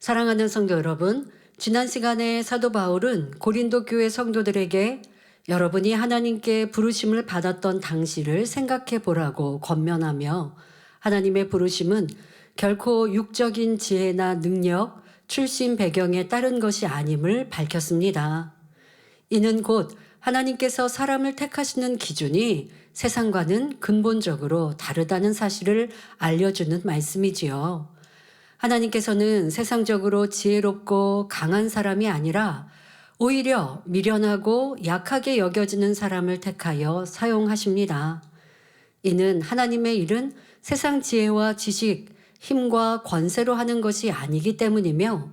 사랑하는 성도 여러분, 지난 시간에 사도 바울은 고린도 교회 성도들에게 여러분이 하나님께 부르심을 받았던 당시를 생각해 보라고 권면하며 하나님의 부르심은 결코 육적인 지혜나 능력, 출신 배경에 따른 것이 아님을 밝혔습니다. 이는 곧 하나님께서 사람을 택하시는 기준이 세상과는 근본적으로 다르다는 사실을 알려주는 말씀이지요. 하나님께서는 세상적으로 지혜롭고 강한 사람이 아니라 오히려 미련하고 약하게 여겨지는 사람을 택하여 사용하십니다. 이는 하나님의 일은 세상 지혜와 지식, 힘과 권세로 하는 것이 아니기 때문이며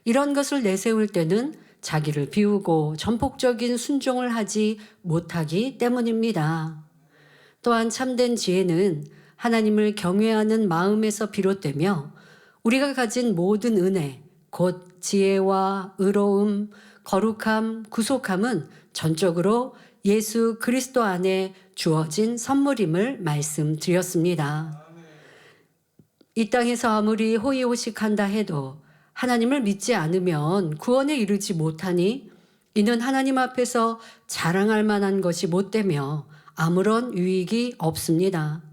이런 것을 내세울 때는 자기를 비우고 전폭적인 순종을 하지 못하기 때문입니다. 또한 참된 지혜는 하나님을 경외하는 마음에서 비롯되며 우리가 가진 모든 은혜, 곧 지혜와 의로움, 거룩함, 구속함은 전적으로 예수 그리스도 안에 주어진 선물임을 말씀드렸습니다. 이 땅에서 아무리 호의호식한다 해도 하나님을 믿지 않으면 구원에 이르지 못하니 이는 하나님 앞에서 자랑할 만한 것이 못되며 아무런 유익이 없습니다.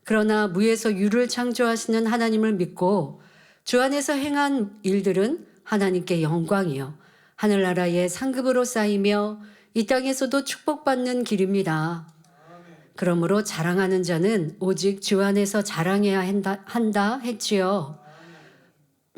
그러나 무에서 유를 창조하시는 하나님을 믿고 주 안에서 행한 일들은 하나님께 영광이요 하늘나라의 상급으로 쌓이며 이 땅에서도 축복받는 길입니다. 그러므로 자랑하는 자는 오직 주 안에서 자랑해야 한다 했지요.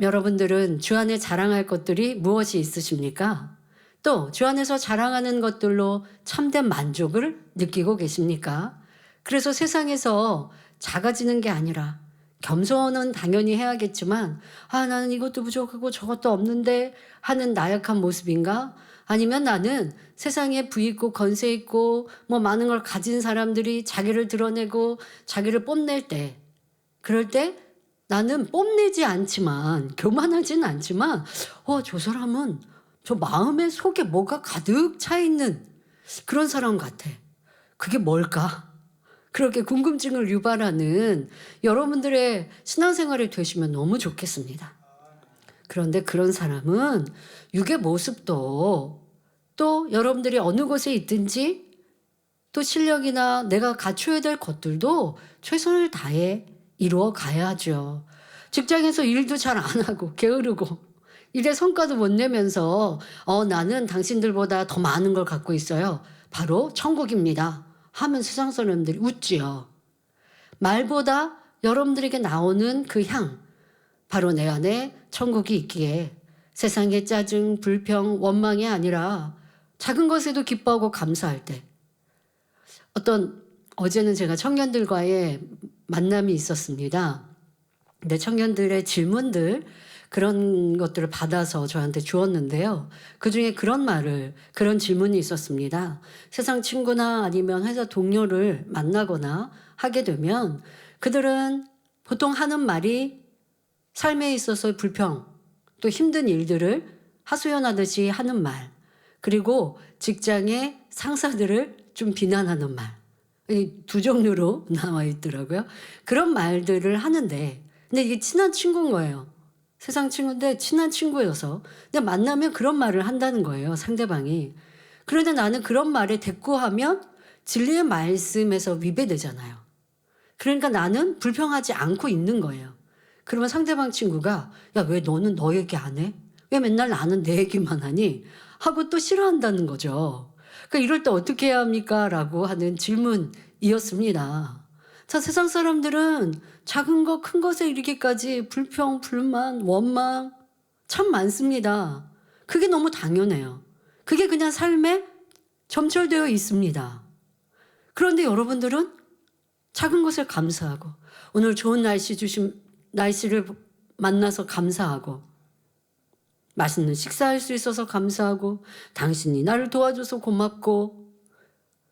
여러분들은 주 안에 자랑할 것들이 무엇이 있으십니까? 또 주 안에서 자랑하는 것들로 참된 만족을 느끼고 계십니까? 그래서 세상에서 작아지는 게 아니라 겸손은 당연히 해야겠지만 나는 이것도 부족하고 저것도 없는데 하는 나약한 모습인가? 아니면 나는 세상에 부위 있고 권세 있고 많은 걸 가진 사람들이 자기를 드러내고 자기를 뽐낼 때 그럴 때 나는 뽐내지 않지만 교만하지는 않지만 저 사람은 저 마음의 속에 뭐가 가득 차 있는 그런 사람 같아. 그게 뭘까? 그렇게 궁금증을 유발하는 여러분들의 신앙생활이 되시면 너무 좋겠습니다. 그런데 그런 사람은 육의 모습도 또 여러분들이 어느 곳에 있든지 또 실력이나 내가 갖춰야 될 것들도 최선을 다해 이루어 가야죠. 직장에서 일도 잘 안 하고 게으르고 일에 성과도 못 내면서 나는 당신들보다 더 많은 걸 갖고 있어요. 바로 천국입니다. 하면 세상 사람들이 웃지요. 말보다 여러분들에게 나오는 그 향, 바로 내 안에 천국이 있기에 세상의 짜증, 불평, 원망이 아니라 작은 것에도 기뻐하고 감사할 때 어제는 제가 청년들과의 만남이 있었습니다. 근데 청년들의 질문들 그런 것들을 받아서 저한테 주었는데요. 그중에 그런 질문이 있었습니다. 세상 친구나 아니면 회사 동료를 만나거나 하게 되면 그들은 보통 하는 말이 삶에 있어서 불평, 또 힘든 일들을 하소연하듯이 하는 말, 그리고 직장의 상사들을 좀 비난하는 말. 이 두 종류로 나와 있더라고요. 그런 말들을 하는데 근데 이게 친한 친구인 거예요. 세상 친구인데 친한 친구여서 근데 만나면 그런 말을 한다는 거예요. 상대방이. 그런데 나는 그런 말에 대꾸하면 진리의 말씀에서 위배되잖아요. 그러니까 나는 불평하지 않고 있는 거예요. 그러면 상대방 친구가 왜 너는 너 얘기 안 해? 왜 맨날 나는 내 얘기만 하니? 하고 또 싫어한다는 거죠. 그러니까 이럴 때 어떻게 해야 합니까? 라고 하는 질문이었습니다. 자, 세상 사람들은 작은 것, 큰 것에 이르기까지 불평, 불만, 원망 참 많습니다. 그게 너무 당연해요. 그게 그냥 삶에 점철되어 있습니다. 그런데 여러분들은 작은 것을 감사하고 오늘 좋은 날씨를 만나서 감사하고 맛있는 식사할 수 있어서 감사하고 당신이 나를 도와줘서 고맙고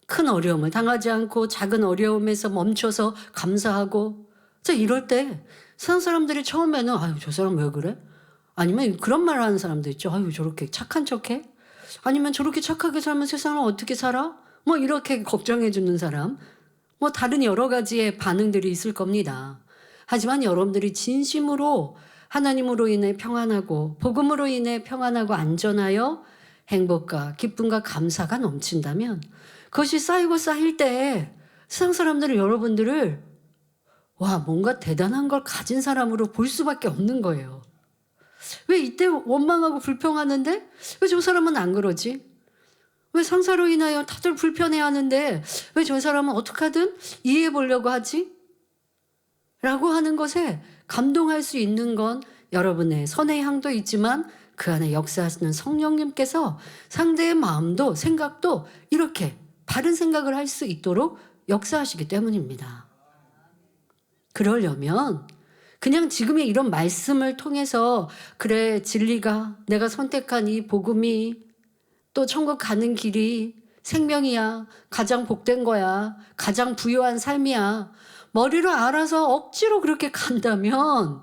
큰 어려움을 당하지 않고 작은 어려움에서 멈춰서 감사하고 자 이럴 때 세상 사람들이 처음에는 저 사람 왜 그래? 아니면 그런 말 하는 사람도 있죠. 저렇게 착한 척해? 아니면 저렇게 착하게 살면 세상을 어떻게 살아? 이렇게 걱정해 주는 사람 다른 여러 가지의 반응들이 있을 겁니다. 하지만 여러분들이 진심으로 하나님으로 인해 평안하고 복음으로 인해 평안하고 안전하여 행복과 기쁨과 감사가 넘친다면 그것이 쌓이고 쌓일 때 세상 사람들은 여러분들을 와, 뭔가 대단한 걸 가진 사람으로 볼 수밖에 없는 거예요. 왜 이때 원망하고 불평하는데 왜 저 사람은 안 그러지? 왜 상사로 인하여 다들 불편해하는데 왜 저 사람은 어떻게든 이해해 보려고 하지? 라고 하는 것에 감동할 수 있는 건 여러분의 선의 향도 있지만 그 안에 역사하시는 성령님께서 상대의 마음도 생각도 이렇게 바른 생각을 할 수 있도록 역사하시기 때문입니다. 그러려면 그냥 지금의 이런 말씀을 통해서 그래, 진리가 내가 선택한 이 복음이 또 천국 가는 길이 생명이야, 가장 복된 거야, 가장 부유한 삶이야, 머리로 알아서 억지로 그렇게 간다면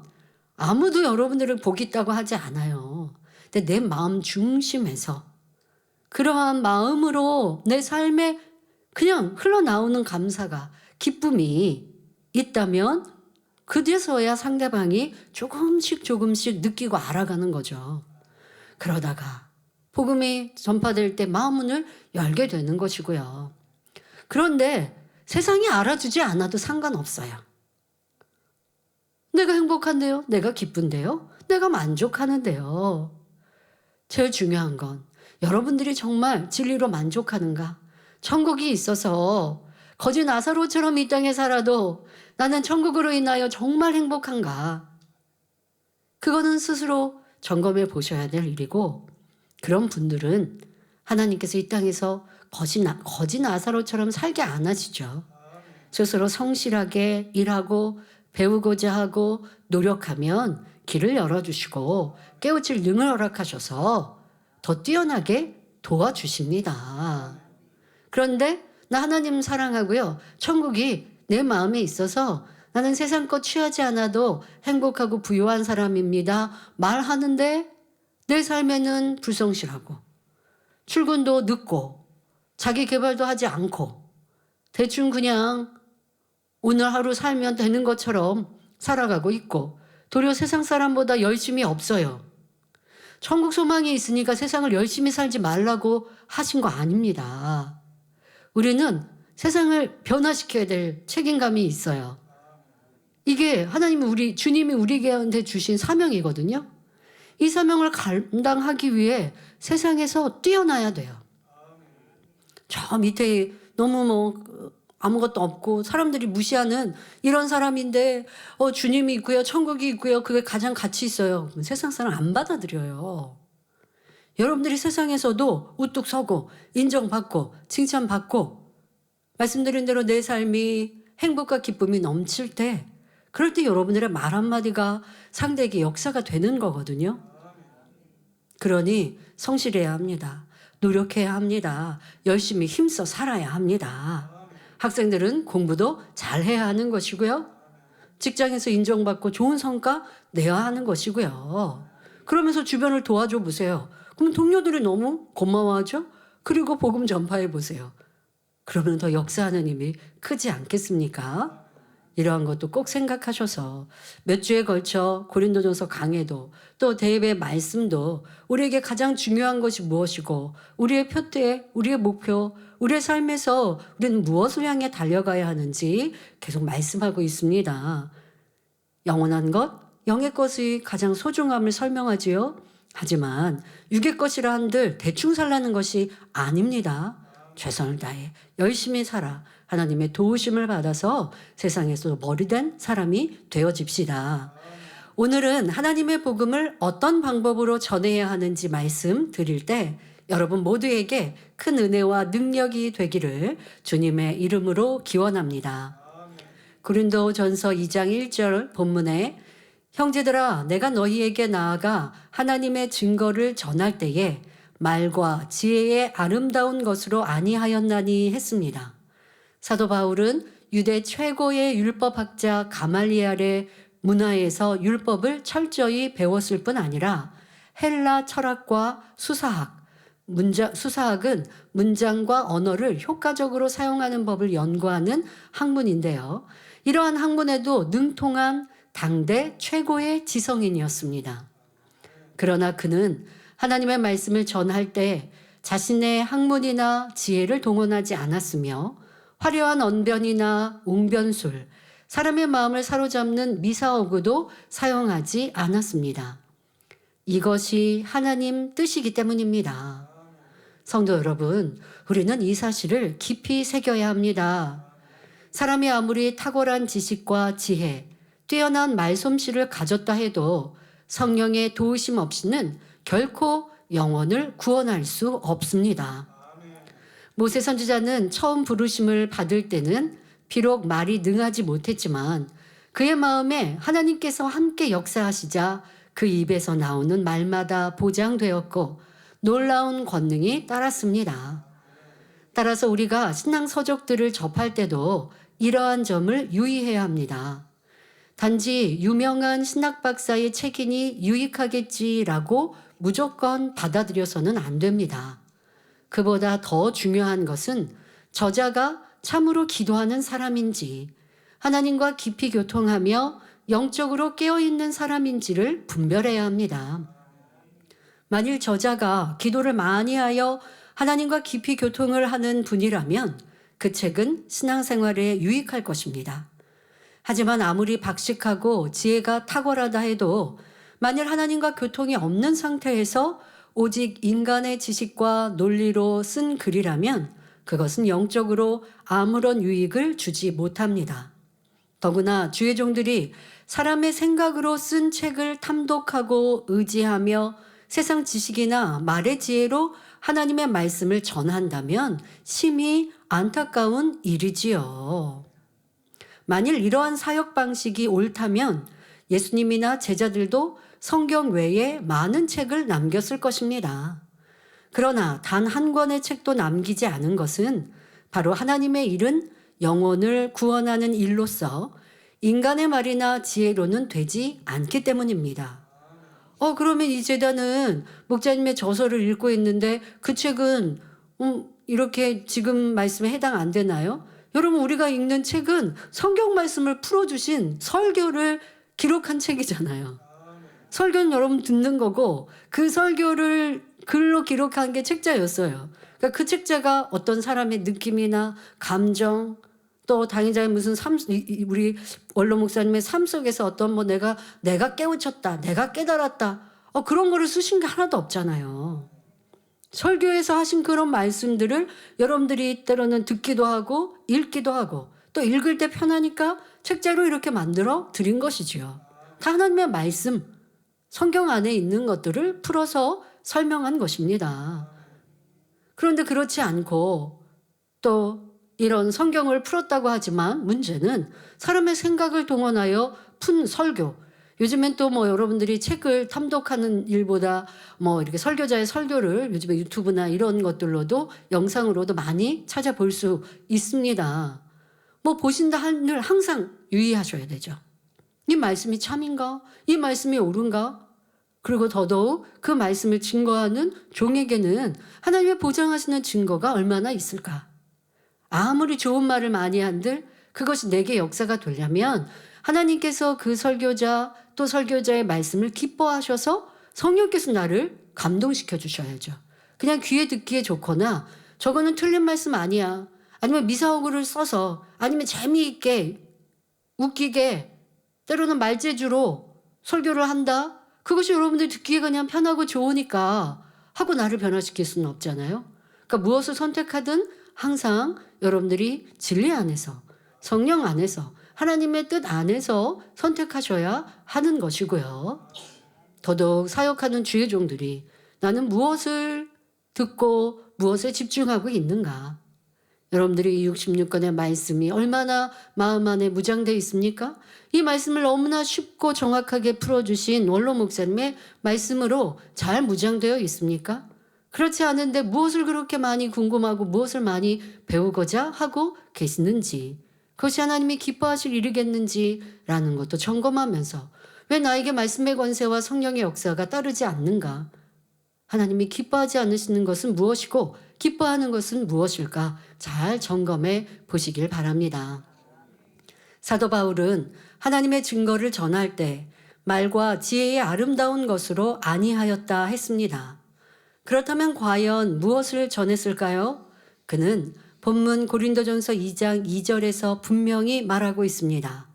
아무도 여러분들을 복 있다고 하지 않아요. 근데 내 마음 중심에서 그러한 마음으로 내 삶에 그냥 흘러나오는 감사가, 기쁨이 있다면 그제서야 상대방이 조금씩 느끼고 알아가는 거죠. 그러다가 복음이 전파될 때 마음문을 열게 되는 것이고요. 그런데 세상이 알아주지 않아도 상관없어요. 내가 행복한데요? 내가 기쁜데요? 내가 만족하는데요? 제일 중요한 건 여러분들이 정말 진리로 만족하는가? 천국이 있어서 거지 나사로처럼 이 땅에 살아도 나는 천국으로 인하여 정말 행복한가? 그거는 스스로 점검해 보셔야 될 일이고, 그런 분들은 하나님께서 이 땅에서 거지 나사로처럼 살게 안 하시죠. 스스로 성실하게 일하고 배우고자 하고 노력하면 길을 열어주시고 깨우칠 능을 허락하셔서 더 뛰어나게 도와주십니다. 그런데 나 하나님 사랑하고요, 천국이 내 마음에 있어서 나는 세상 것 취하지 않아도 행복하고 부유한 사람입니다 말하는데 내 삶에는 불성실하고 출근도 늦고 자기 개발도 하지 않고 대충 그냥 오늘 하루 살면 되는 것처럼 살아가고 있고 도리어 세상 사람보다 열심히 없어요. 천국 소망이 있으니까 세상을 열심히 살지 말라고 하신 거 아닙니다. 우리는 세상을 변화시켜야 될 책임감이 있어요. 이게 주님이 우리에게 주신 사명이거든요. 이 사명을 감당하기 위해 세상에서 뛰어나야 돼요. 저 밑에 너무 아무것도 없고 사람들이 무시하는 이런 사람인데 주님이 있고요, 천국이 있고요, 그게 가장 가치 있어요. 세상 사람 안 받아들여요. 여러분들이 세상에서도 우뚝 서고 인정받고 칭찬받고 말씀드린 대로 내 삶이 행복과 기쁨이 넘칠 때, 그럴 때 여러분들의 말 한마디가 상대에게 역사가 되는 거거든요. 그러니 성실해야 합니다. 노력해야 합니다. 열심히 힘써 살아야 합니다. 학생들은 공부도 잘해야 하는 것이고요. 직장에서 인정받고 좋은 성과 내야 하는 것이고요. 그러면서 주변을 도와줘 보세요. 그럼 동료들이 너무 고마워하죠? 그리고 복음 전파해 보세요. 그러면 더 역사하는 힘이 크지 않겠습니까? 이러한 것도 꼭 생각하셔서 몇 주에 걸쳐 고린도전서 강해도 또 대입의 말씀도 우리에게 가장 중요한 것이 무엇이고 우리의 표대, 우리의 목표, 우리의 삶에서 우리는 무엇을 향해 달려가야 하는지 계속 말씀하고 있습니다. 영원한 것, 영의 것의 가장 소중함을 설명하지요. 하지만 육의 것이라 한들 대충 살라는 것이 아닙니다. 최선을 다해 열심히 살아 하나님의 도우심을 받아서 세상에서 머리된 사람이 되어집시다. 오늘은 하나님의 복음을 어떤 방법으로 전해야 하는지 말씀드릴 때 여러분 모두에게 큰 은혜와 능력이 되기를 주님의 이름으로 기원합니다. 고린도전서 2장 1절 본문에 형제들아, 내가 너희에게 나아가 하나님의 증거를 전할 때에 말과 지혜의 아름다운 것으로 아니하였나니 했습니다. 사도 바울은 유대 최고의 율법학자 가말리엘의 문화에서 율법을 철저히 배웠을 뿐 아니라 헬라 철학과 수사학은 문장과 언어를 효과적으로 사용하는 법을 연구하는 학문인데요. 이러한 학문에도 능통한 당대 최고의 지성인이었습니다. 그러나 그는 하나님의 말씀을 전할 때 자신의 학문이나 지혜를 동원하지 않았으며 화려한 언변이나 웅변술, 사람의 마음을 사로잡는 미사어구도 사용하지 않았습니다. 이것이 하나님 뜻이기 때문입니다. 성도 여러분, 우리는 이 사실을 깊이 새겨야 합니다. 사람이 아무리 탁월한 지식과 지혜, 뛰어난 말솜씨를 가졌다 해도 성령의 도우심 없이는 결코 영혼을 구원할 수 없습니다. 모세 선지자는 처음 부르심을 받을 때는 비록 말이 능하지 못했지만 그의 마음에 하나님께서 함께 역사하시자 그 입에서 나오는 말마다 보장되었고 놀라운 권능이 따랐습니다. 따라서 우리가 신앙 서적들을 접할 때도 이러한 점을 유의해야 합니다. 단지 유명한 신학 박사의 책이니 유익하겠지라고 무조건 받아들여서는 안 됩니다. 그보다 더 중요한 것은 저자가 참으로 기도하는 사람인지, 하나님과 깊이 교통하며 영적으로 깨어있는 사람인지를 분별해야 합니다. 만일 저자가 기도를 많이 하여 하나님과 깊이 교통을 하는 분이라면 그 책은 신앙생활에 유익할 것입니다. 하지만 아무리 박식하고 지혜가 탁월하다 해도 만일 하나님과 교통이 없는 상태에서 오직 인간의 지식과 논리로 쓴 글이라면 그것은 영적으로 아무런 유익을 주지 못합니다. 더구나 주의 종들이 사람의 생각으로 쓴 책을 탐독하고 의지하며 세상 지식이나 말의 지혜로 하나님의 말씀을 전한다면 심히 안타까운 일이지요. 만일 이러한 사역 방식이 옳다면 예수님이나 제자들도 성경 외에 많은 책을 남겼을 것입니다. 그러나 단 한 권의 책도 남기지 않은 것은 바로 하나님의 일은 영혼을 구원하는 일로서 인간의 말이나 지혜로는 되지 않기 때문입니다. 그러면 이 제자는 목자님의 저서를 읽고 있는데 그 책은 이렇게 지금 말씀에 해당 안 되나요? 여러분, 우리가 읽는 책은 성경 말씀을 풀어주신 설교를 기록한 책이잖아요. 설교는 여러분 듣는 거고 그 설교를 글로 기록한 게 책자였어요. 그러니까 그 책자가 어떤 사람의 느낌이나 감정, 또 당의자의 무슨 우리 원로 목사님의 삶 속에서 어떤 내가 깨우쳤다, 내가 깨달았다, 그런 거를 쓰신 게 하나도 없잖아요. 설교에서 하신 그런 말씀들을 여러분들이 때로는 듣기도 하고 읽기도 하고 또 읽을 때 편하니까 책자로 이렇게 만들어 드린 것이지요. 다 하나님의 말씀, 성경 안에 있는 것들을 풀어서 설명한 것입니다. 그런데 그렇지 않고 또 이런 성경을 풀었다고 하지만 문제는 사람의 생각을 동원하여 푼 설교. 요즘엔 또 여러분들이 책을 탐독하는 일보다 이렇게 설교자의 설교를 요즘에 유튜브나 이런 것들로도 영상으로도 많이 찾아볼 수 있습니다. 보신다 한들 항상 유의하셔야 되죠. 이 말씀이 참인가? 이 말씀이 옳은가? 그리고 더더욱 그 말씀을 증거하는 종에게는 하나님의 보장하시는 증거가 얼마나 있을까? 아무리 좋은 말을 많이 한들 그것이 내게 역사가 되려면 하나님께서 그 설교자 또 설교자의 말씀을 기뻐하셔서 성령께서 나를 감동시켜 주셔야죠. 그냥 귀에 듣기에 좋거나 저거는 틀린 말씀 아니야, 아니면 미사오구를 써서, 아니면 재미있게 웃기게 때로는 말재주로 설교를 한다, 그것이 여러분들 듣기에 그냥 편하고 좋으니까 하고 나를 변화시킬 수는 없잖아요. 그러니까 무엇을 선택하든 항상 여러분들이 진리 안에서, 성령 안에서, 하나님의 뜻 안에서 선택하셔야 하는 것이고요. 더더욱 사역하는 주의 종들이 나는 무엇을 듣고 무엇에 집중하고 있는가? 여러분들이 이 66권의 말씀이 얼마나 마음 안에 무장되어 있습니까? 이 말씀을 너무나 쉽고 정확하게 풀어주신 원로 목사님의 말씀으로 잘 무장되어 있습니까? 그렇지 않은데 무엇을 그렇게 많이 궁금하고 무엇을 많이 배우고자 하고 계시는지, 그것이 하나님이 기뻐하실 일이겠는지라는 것도 점검하면서 왜 나에게 말씀의 권세와 성령의 역사가 따르지 않는가? 하나님이 기뻐하지 않으시는 것은 무엇이고 기뻐하는 것은 무엇일까? 잘 점검해 보시길 바랍니다. 사도 바울은 하나님의 증거를 전할 때 말과 지혜의 아름다운 것으로 아니하였다 했습니다. 그렇다면 과연 무엇을 전했을까요? 그는 본문 고린도전서 2장 2절에서 분명히 말하고 있습니다.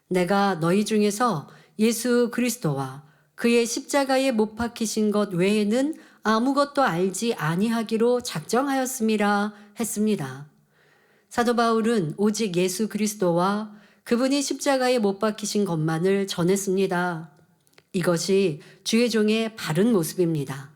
내가 너희 중에서 예수 그리스도와 그의 십자가에 못 박히신 것 외에는 아무것도 알지 아니하기로 작정하였음이라 했습니다. 사도 바울은 오직 예수 그리스도와 그분이 십자가에 못 박히신 것만을 전했습니다. 이것이 주의 종의 바른 모습입니다.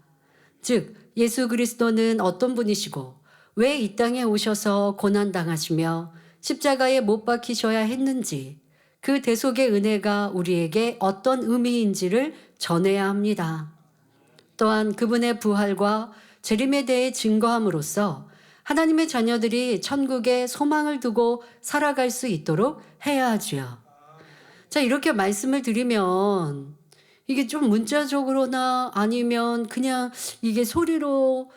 즉 예수 그리스도는 어떤 분이시고 왜 이 땅에 오셔서 고난당하시며 십자가에 못 박히셔야 했는지, 그 대속의 은혜가 우리에게 어떤 의미인지를 전해야 합니다. 또한 그분의 부활과 재림에 대해 증거함으로써 하나님의 자녀들이 천국에 소망을 두고 살아갈 수 있도록 해야 하지요. 자, 이렇게 말씀을 드리면 이게 좀 문자적으로나 아니면 그냥 이게 소리로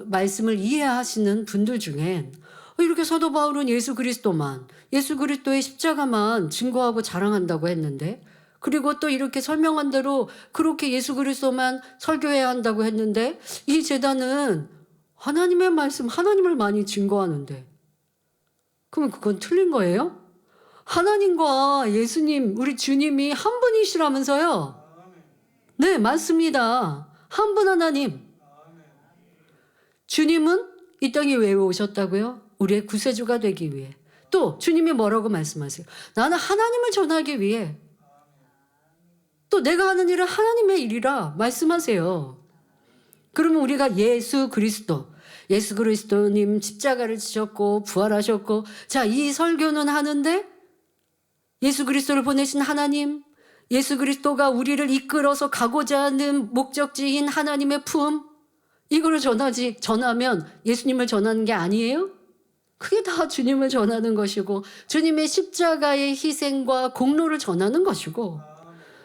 말씀을 이해하시는 분들 중엔 이렇게 사도 바울은 예수 그리스도만, 예수 그리스도의 십자가만 증거하고 자랑한다고 했는데, 그리고 또 이렇게 설명한 대로 그렇게 예수 그리스도만 설교해야 한다고 했는데, 이 제단은 하나님의 말씀, 하나님을 많이 증거하는데, 그러면 그건 틀린 거예요? 하나님과 예수님, 우리 주님이 한 분이시라면서요? 네, 맞습니다. 한 분 하나님. 주님은 이 땅에 왜 오셨다고요? 우리의 구세주가 되기 위해. 또 주님이 뭐라고 말씀하세요? 나는 하나님을 전하기 위해. 또 내가 하는 일은 하나님의 일이라 말씀하세요. 그러면 우리가 예수 그리스도님 십자가를 지셨고 부활하셨고, 자, 이 설교는 하는데 예수 그리스도를 보내신 하나님, 예수 그리스도가 우리를 이끌어서 가고자 하는 목적지인 하나님의 품, 이거를 전하면 예수님을 전하는 게 아니에요? 그게 다 주님을 전하는 것이고, 주님의 십자가의 희생과 공로를 전하는 것이고,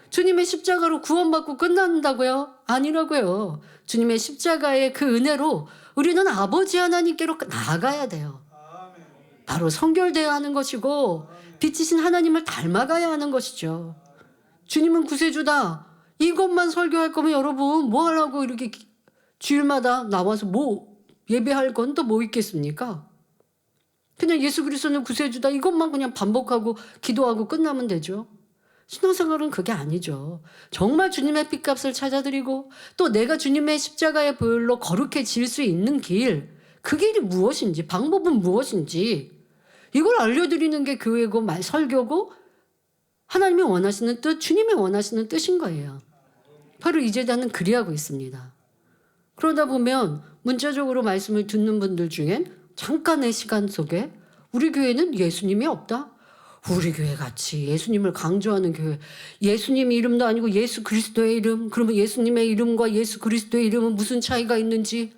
주님의 십자가로 구원받고 끝난다고요? 아니라고요. 주님의 십자가의 그 은혜로 우리는 아버지 하나님께로 나아가야 돼요. 바로 성결되어야 하는 것이고 빛이신 하나님을 닮아가야 하는 것이죠. 주님은 구세주다. 이것만 설교할 거면 여러분 뭐 하려고 이렇게 주일마다 나와서 뭐 예배할 건 또 뭐 있겠습니까? 그냥 예수 그리스도는 구세주다. 이것만 그냥 반복하고 기도하고 끝나면 되죠. 신앙생활은 그게 아니죠. 정말 주님의 핏값을 찾아드리고 또 내가 주님의 십자가의 보혈로 거룩해질 수 있는 길, 그 길이 무엇인지, 방법은 무엇인지 이걸 알려드리는 게 교회고 설교고 하나님이 원하시는 뜻, 주님이 원하시는 뜻인 거예요. 바로 이 제단은 그리하고 있습니다. 그러다 보면 문자적으로 말씀을 듣는 분들 중엔 잠깐의 시간 속에 우리 교회는 예수님이 없다? 우리 교회 같이 예수님을 강조하는 교회, 예수님 이름도 아니고 예수 그리스도의 이름, 그러면 예수님의 이름과 예수 그리스도의 이름은 무슨 차이가 있는지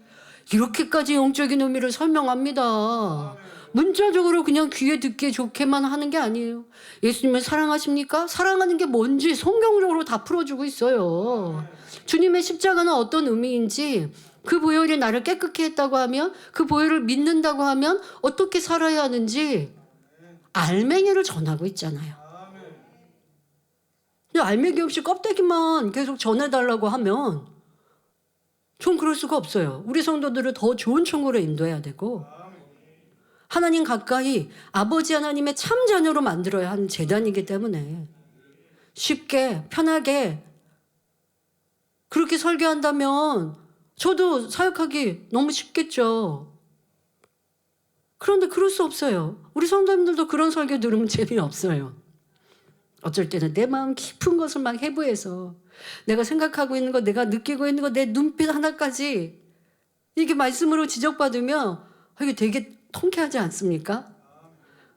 이렇게까지 영적인 의미를 설명합니다. 문자적으로 그냥 귀에 듣기에 좋게만 하는 게 아니에요. 예수님을 사랑하십니까? 사랑하는 게 뭔지 성경적으로 다 풀어주고 있어요. 주님의 십자가는 어떤 의미인지, 그 보혈이 나를 깨끗게 했다고 하면, 그 보혈을 믿는다고 하면 어떻게 살아야 하는지 알맹이를 전하고 있잖아요. 알맹이 없이 껍데기만 계속 전해달라고 하면 전 그럴 수가 없어요. 우리 성도들을 더 좋은 천국으로 인도해야 되고 하나님 가까이 아버지 하나님의 참 자녀로 만들어야 하는 제단이기 때문에 쉽게 편하게 그렇게 설교한다면 저도 사역하기 너무 쉽겠죠. 그런데 그럴 수 없어요. 우리 성도님들도 그런 설교 들으면 재미없어요. 어쩔 때는 내 마음 깊은 것을 막 해부해서 내가 생각하고 있는 거, 내가 느끼고 있는 거, 내 눈빛 하나까지 이게 말씀으로 지적받으면 이게 되게 통쾌하지 않습니까?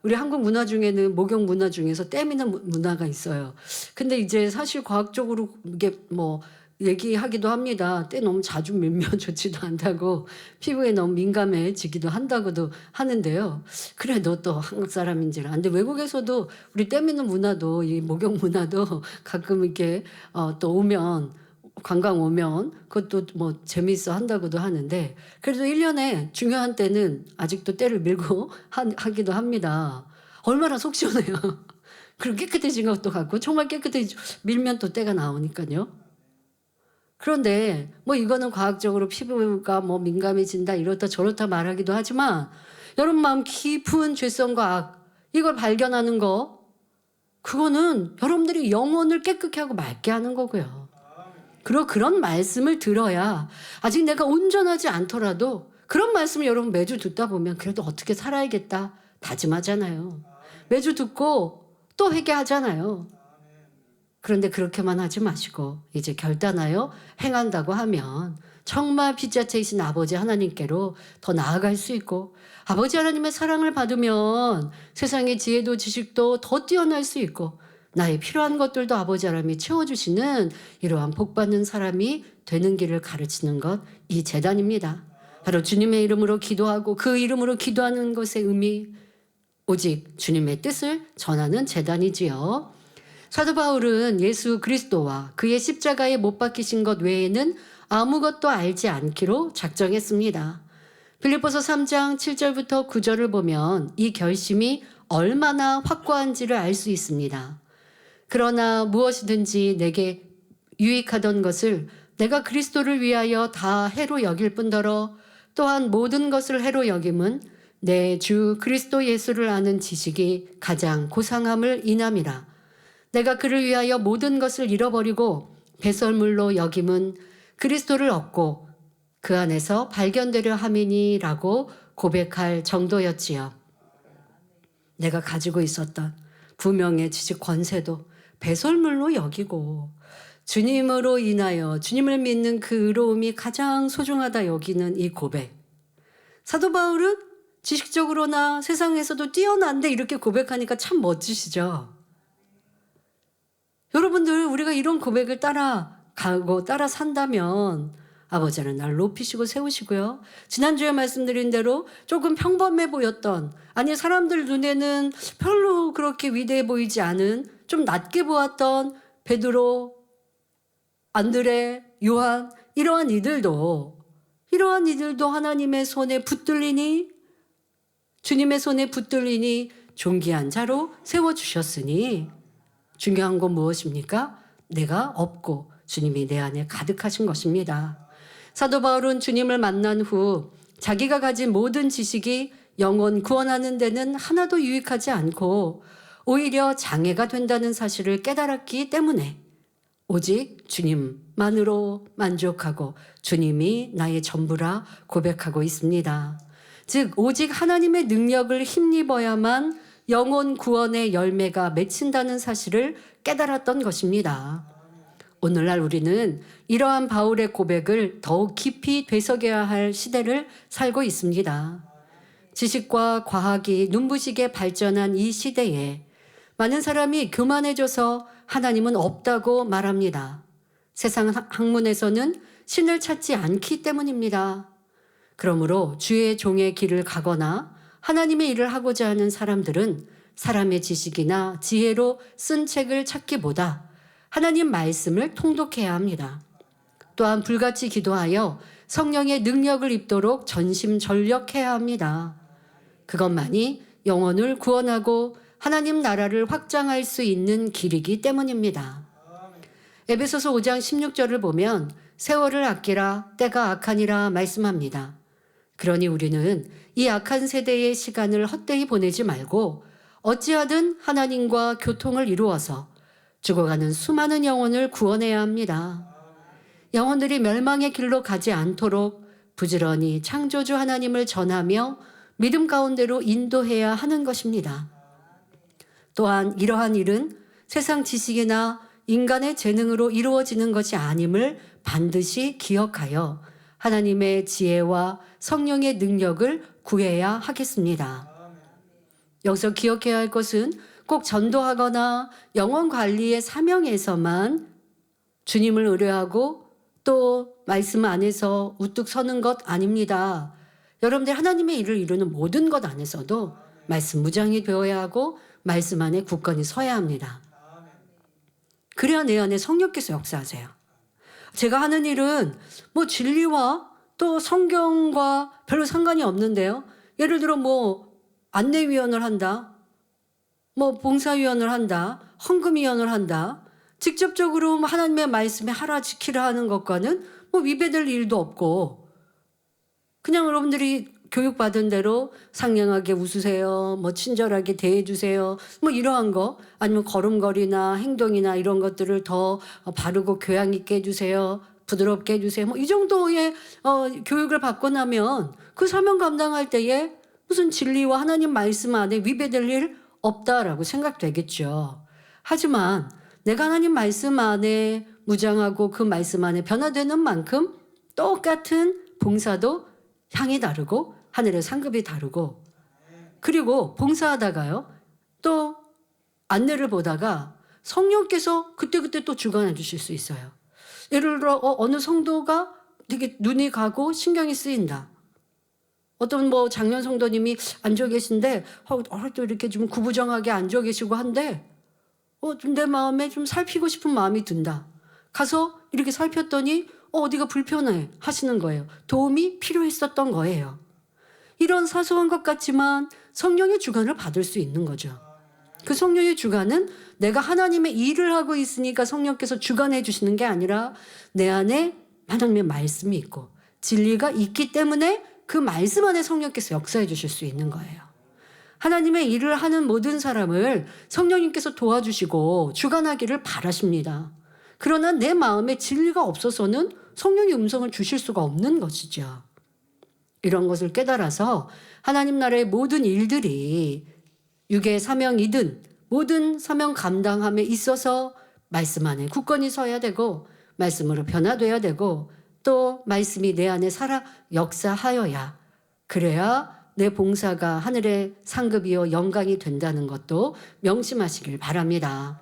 우리 한국 문화 중에는 목욕 문화 중에서 땜이는 문화가 있어요. 근데 이제 사실 과학적으로 이게 뭐 얘기하기도 합니다. 때 너무 자주 밀면 좋지도 않다고, 피부에 너무 민감해지기도 한다고도 하는데요. 그래, 너 또 한국 사람인지라. 근데 외국에서도 우리 때 미는 문화도, 이 목욕 문화도 가끔 이렇게 또 오면, 관광 오면 그것도 뭐 재미있어 한다고도 하는데, 그래도 1년에 중요한 때는 아직도 때를 밀고 하기도 합니다. 얼마나 속 시원해요. 그리고 깨끗해진 것도 같고 정말 깨끗해지 밀면 또 때가 나오니까요. 그런데 뭐 이거는 과학적으로 피부가 뭐 민감해진다 이렇다 저렇다 말하기도 하지만 여러분 마음 깊은 죄성과 악 이걸 발견하는 거 그거는 여러분들이 영혼을 깨끗게 하고 맑게 하는 거고요. 그리고 그런 말씀을 들어야 아직 내가 온전하지 않더라도 그런 말씀을 여러분 매주 듣다 보면 그래도 어떻게 살아야겠다 다짐하잖아요. 매주 듣고 또 회개하잖아요. 그런데 그렇게만 하지 마시고 이제 결단하여 행한다고 하면 정말 빛자체이신 아버지 하나님께로 더 나아갈 수 있고 아버지 하나님의 사랑을 받으면 세상의 지혜도 지식도 더 뛰어날 수 있고 나의 필요한 것들도 아버지 하나님이 채워주시는 이러한 복받는 사람이 되는 길을 가르치는 것 이 제단입니다. 바로 주님의 이름으로 기도하고 그 이름으로 기도하는 것의 의미 오직 주님의 뜻을 전하는 제단이지요. 사도 바울은 예수 그리스도와 그의 십자가에 못 박히신 것 외에는 아무것도 알지 않기로 작정했습니다. 빌립보서 3장 7절부터 9절을 보면 이 결심이 얼마나 확고한지를 알 수 있습니다. 그러나 무엇이든지 내게 유익하던 것을 내가 그리스도를 위하여 다 해로 여길 뿐더러 또한 모든 것을 해로 여김은 내 주 그리스도 예수를 아는 지식이 가장 고상함을 인함이라. 내가 그를 위하여 모든 것을 잃어버리고 배설물로 여김은 그리스도를 얻고 그 안에서 발견되려 함이니라고 고백할 정도였지요. 내가 가지고 있었던 부명의 지식 권세도 배설물로 여기고 주님으로 인하여 주님을 믿는 그 의로움이 가장 소중하다 여기는 이 고백. 사도 바울은 지식적으로나 세상에서도 뛰어난데 이렇게 고백하니까 참 멋지시죠. 여러분들 우리가 이런 고백을 따라가고 따라 산다면 아버지는 날 높이시고 세우시고요. 지난주에 말씀드린 대로 조금 평범해 보였던 아니 사람들 눈에는 별로 그렇게 위대해 보이지 않은 좀 낮게 보았던 베드로, 안드레, 요한 이러한 이들도 하나님의 손에 붙들리니 주님의 손에 붙들리니 존귀한 자로 세워주셨으니 중요한 건 무엇입니까? 내가 없고 주님이 내 안에 가득하신 것입니다. 사도 바울은 주님을 만난 후 자기가 가진 모든 지식이 영혼 구원하는 데는 하나도 유익하지 않고 오히려 장애가 된다는 사실을 깨달았기 때문에 오직 주님만으로 만족하고 주님이 나의 전부라 고백하고 있습니다. 즉 오직 하나님의 능력을 힘입어야만 영혼 구원의 열매가 맺힌다는 사실을 깨달았던 것입니다. 오늘날 우리는 이러한 바울의 고백을 더욱 깊이 되새겨야 할 시대를 살고 있습니다. 지식과 과학이 눈부시게 발전한 이 시대에 많은 사람이 교만해져서 하나님은 없다고 말합니다. 세상 학문에서는 신을 찾지 않기 때문입니다. 그러므로 주의 종의 길을 가거나 하나님의 일을 하고자 하는 사람들은 사람의 지식이나 지혜로 쓴 책을 찾기보다 하나님 말씀을 통독해야 합니다. 또한 불같이 기도하여 성령의 능력을 입도록 전심전력해야 합니다. 그것만이 영혼을 구원하고 하나님 나라를 확장할 수 있는 길이기 때문입니다. 에베소서 5장 16절을 보면 세월을 아끼라 때가 악하니라 말씀합니다. 그러니 우리는 이 악한 세대의 시간을 헛되이 보내지 말고 어찌하든 하나님과 교통을 이루어서 죽어가는 수많은 영혼을 구원해야 합니다. 영혼들이 멸망의 길로 가지 않도록 부지런히 창조주 하나님을 전하며 믿음 가운데로 인도해야 하는 것입니다. 또한 이러한 일은 세상 지식이나 인간의 재능으로 이루어지는 것이 아님을 반드시 기억하여 하나님의 지혜와 성령의 능력을 구해야 하겠습니다. 여기서 기억해야 할 것은 꼭 전도하거나 영혼 관리의 사명에서만 주님을 의뢰하고 또 말씀 안에서 우뚝 서는 것 아닙니다. 여러분들 하나님의 일을 이루는 모든 것 안에서도 말씀 무장이 되어야 하고 말씀 안에 굳건히 서야 합니다. 그래야 내 안에 성령께서 역사하세요. 제가 하는 일은 뭐 진리와 또 성경과 별로 상관이 없는데요. 예를 들어 뭐 안내위원을 한다. 뭐 봉사위원을 한다, 헌금위원을 한다. 직접적으로 하나님의 말씀에 하라 지키라 하는 것과는 뭐 위배될 일도 없고, 그냥 여러분들이 교육받은 대로 상냥하게 웃으세요, 뭐 친절하게 대해주세요, 뭐 이러한 거, 아니면 걸음걸이나 행동이나 이런 것들을 더 바르고 교양 있게 해주세요, 부드럽게 해주세요, 뭐 이 정도의 교육을 받고 나면 그 사명 감당할 때에 무슨 진리와 하나님 말씀 안에 위배될 일 없다라고 생각되겠죠. 하지만 내가 하나님 말씀 안에 무장하고 그 말씀 안에 변화되는 만큼 똑같은 봉사도 향이 다르고 하늘의 상급이 다르고, 그리고 봉사하다가요 또 안내를 보다가 성령께서 그때그때 또 주관해 주실 수 있어요. 예를 들어 어느 성도가 되게 눈이 가고 신경이 쓰인다. 어떤 뭐 장년 성도님이 앉아 계신데 또 이렇게 좀 구부정하게 앉아 계시고 한데 좀 내 마음에 좀 살피고 싶은 마음이 든다. 가서 이렇게 살폈더니 어디가 불편해 하시는 거예요. 도움이 필요했었던 거예요. 이런 사소한 것 같지만 성령의 주관을 받을 수 있는 거죠. 그 성령의 주관은 내가 하나님의 일을 하고 있으니까 성령께서 주관해 주시는 게 아니라 내 안에 하나님의 말씀이 있고 진리가 있기 때문에 그 말씀 안에 성령께서 역사해 주실 수 있는 거예요. 하나님의 일을 하는 모든 사람을 성령님께서 도와주시고 주관하기를 바라십니다. 그러나 내 마음에 진리가 없어서는 성령의 음성을 주실 수가 없는 것이죠. 이런 것을 깨달아서 하나님 나라의 모든 일들이 육의 사명이든 모든 사명 감당함에 있어서 말씀 안에 굳건히 서야 되고 말씀으로 변화돼야 되고 또 말씀이 내 안에 살아 역사하여야, 그래야 내 봉사가 하늘의 상급이요 영광이 된다는 것도 명심하시길 바랍니다.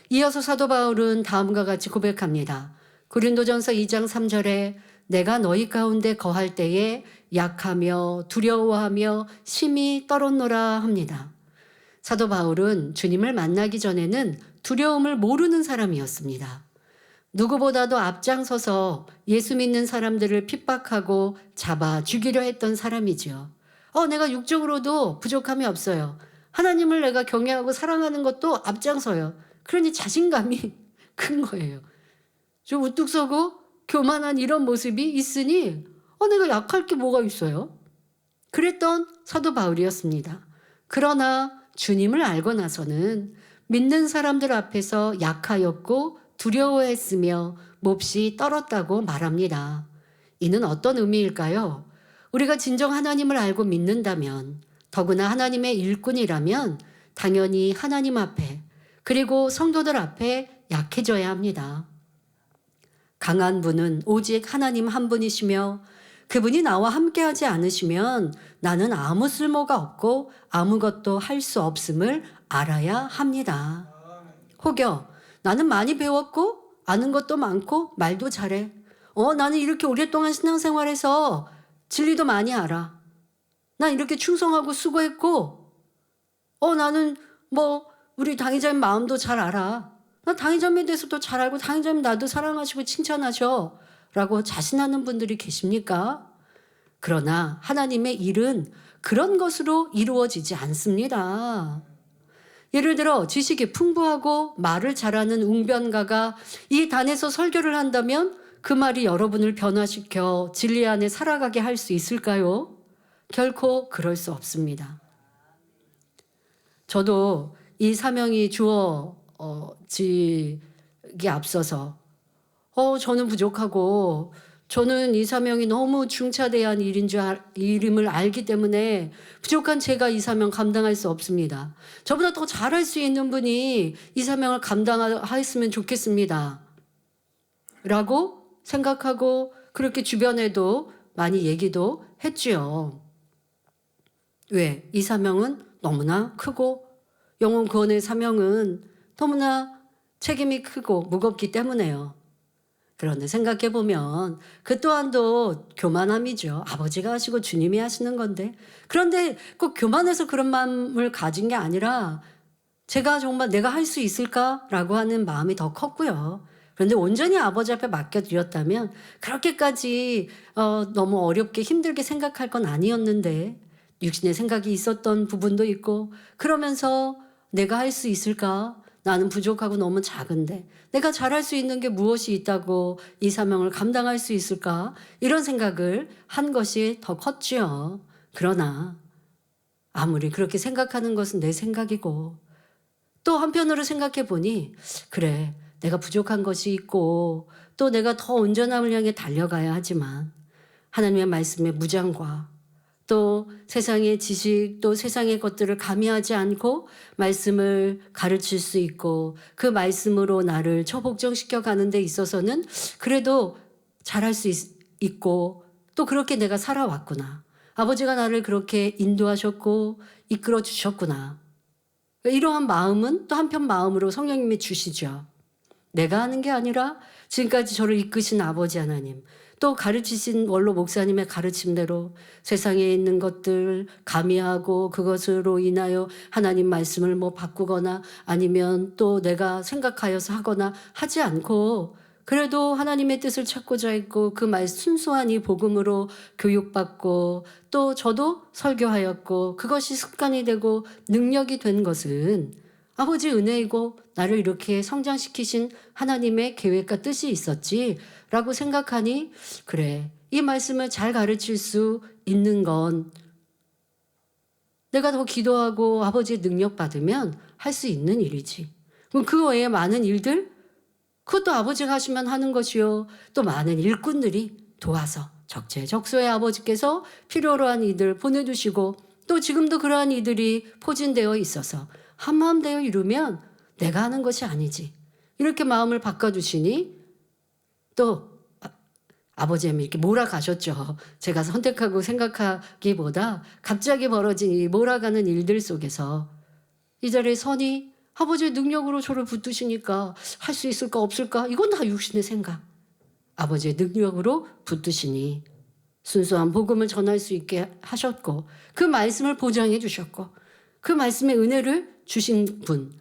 이어서 사도 바울은 다음과 같이 고백합니다. 고린도전서 2장 3절에 내가 너희 가운데 거할 때에 약하며 두려워하며 심히 떨었노라 합니다. 사도 바울은 주님을 만나기 전에는 두려움을 모르는 사람이었습니다. 누구보다도 앞장서서 예수 믿는 사람들을 핍박하고 잡아 죽이려 했던 사람이죠. 내가 육적으로도 부족함이 없어요. 하나님을 내가 경외하고 사랑하는 것도 앞장서요. 그러니 자신감이 큰 거예요. 좀 우뚝 서고 교만한 이런 모습이 있으니 내가 약할 게 뭐가 있어요? 그랬던 사도 바울이었습니다. 그러나 주님을 알고 나서는 믿는 사람들 앞에서 약하였고 두려워했으며 몹시 떨었다고 말합니다. 이는 어떤 의미일까요? 우리가 진정 하나님을 알고 믿는다면, 더구나 하나님의 일꾼이라면 당연히 하나님 앞에 그리고 성도들 앞에 약해져야 합니다. 강한 분은 오직 하나님 한 분이시며 그분이 나와 함께하지 않으시면 나는 아무 쓸모가 없고 아무것도 할 수 없음을 알아야 합니다. 혹여 나는 많이 배웠고 아는 것도 많고 말도 잘해. 나는 이렇게 오랫동안 신앙생활해서 진리도 많이 알아. 난 이렇게 충성하고 수고했고 나는 우리 당회장님 마음도 잘 알아. 나 당회장님에 대해서도 잘 알고 당회장님 나도 사랑하시고 칭찬하셔 라고 자신하는 분들이 계십니까? 그러나 하나님의 일은 그런 것으로 이루어지지 않습니다. 예를 들어 지식이 풍부하고 말을 잘하는 웅변가가 이 단에서 설교를 한다면 그 말이 여러분을 변화시켜 진리 안에 살아가게 할 수 있을까요? 결코 그럴 수 없습니다. 저도 이 사명이 주어지기 앞서서 저는 부족하고 저는 이 사명이 너무 중차대한 일임을 알기 때문에 부족한 제가 이 사명 감당할 수 없습니다. 저보다 더 잘할 수 있는 분이 이 사명을 감당하였으면 좋겠습니다. 라고 생각하고 그렇게 주변에도 많이 얘기도 했지요. 왜? 이 사명은 너무나 크고 영혼 구원의 사명은 너무나 책임이 크고 무겁기 때문에요. 그런데 생각해보면 그 또한도 교만함이죠. 아버지가 하시고 주님이 하시는 건데. 그런데 꼭 교만해서 그런 마음을 가진 게 아니라 제가 정말 내가 할 수 있을까라고 하는 마음이 더 컸고요. 그런데 온전히 아버지 앞에 맡겨드렸다면 그렇게까지 너무 어렵게 힘들게 생각할 건 아니었는데 육신의 생각이 있었던 부분도 있고 그러면서 내가 할 수 있을까? 나는 부족하고 너무 작은데 내가 잘할 수 있는 게 무엇이 있다고 이 사명을 감당할 수 있을까? 이런 생각을 한 것이 더 컸지요. 그러나 아무리 그렇게 생각하는 것은 내 생각이고 또 한편으로 생각해 보니 그래, 내가 부족한 것이 있고 또 내가 더 온전함을 향해 달려가야 하지만 하나님의 말씀의 무장과 또 세상의 지식 또 세상의 것들을 가미하지 않고 말씀을 가르칠 수 있고 그 말씀으로 나를 처복종시켜 가는 데 있어서는 그래도 잘할 수 있고 또 그렇게 내가 살아왔구나. 아버지가 나를 그렇게 인도하셨고 이끌어 주셨구나. 이러한 마음은 또 한편 마음으로 성령님이 주시죠. 내가 하는 게 아니라 지금까지 저를 이끄신 아버지 하나님, 또 가르치신 원로 목사님의 가르침대로 세상에 있는 것들 가미하고 그것으로 인하여 하나님 말씀을 뭐 바꾸거나 아니면 또 내가 생각하여서 하거나 하지 않고 그래도 하나님의 뜻을 찾고자 했고 그 말 순수한 이 복음으로 교육받고 또 저도 설교하였고 그것이 습관이 되고 능력이 된 것은 아버지 은혜이고 나를 이렇게 성장시키신 하나님의 계획과 뜻이 있었지라고 생각하니 그래, 이 말씀을 잘 가르칠 수 있는 건 내가 더 기도하고 아버지의 능력 받으면 할 수 있는 일이지. 그럼 그 외에 많은 일들 그것도 아버지가 하시면 하는 것이요. 또 많은 일꾼들이 도와서 적재적소에 아버지께서 필요로 한 이들 보내주시고 또 지금도 그러한 이들이 포진되어 있어서 한마음 되어 이루면 내가 하는 것이 아니지. 이렇게 마음을 바꿔주시니 또 아버지님이 이렇게 몰아가셨죠. 제가 선택하고 생각하기보다 갑자기 벌어진 이 몰아가는 일들 속에서 이 자리에 서니 아버지의 능력으로 저를 붙드시니까 할 수 있을까 없을까? 이건 다 육신의 생각. 아버지의 능력으로 붙드시니 순수한 복음을 전할 수 있게 하셨고 그 말씀을 보장해 주셨고 그 말씀의 은혜를 주신 분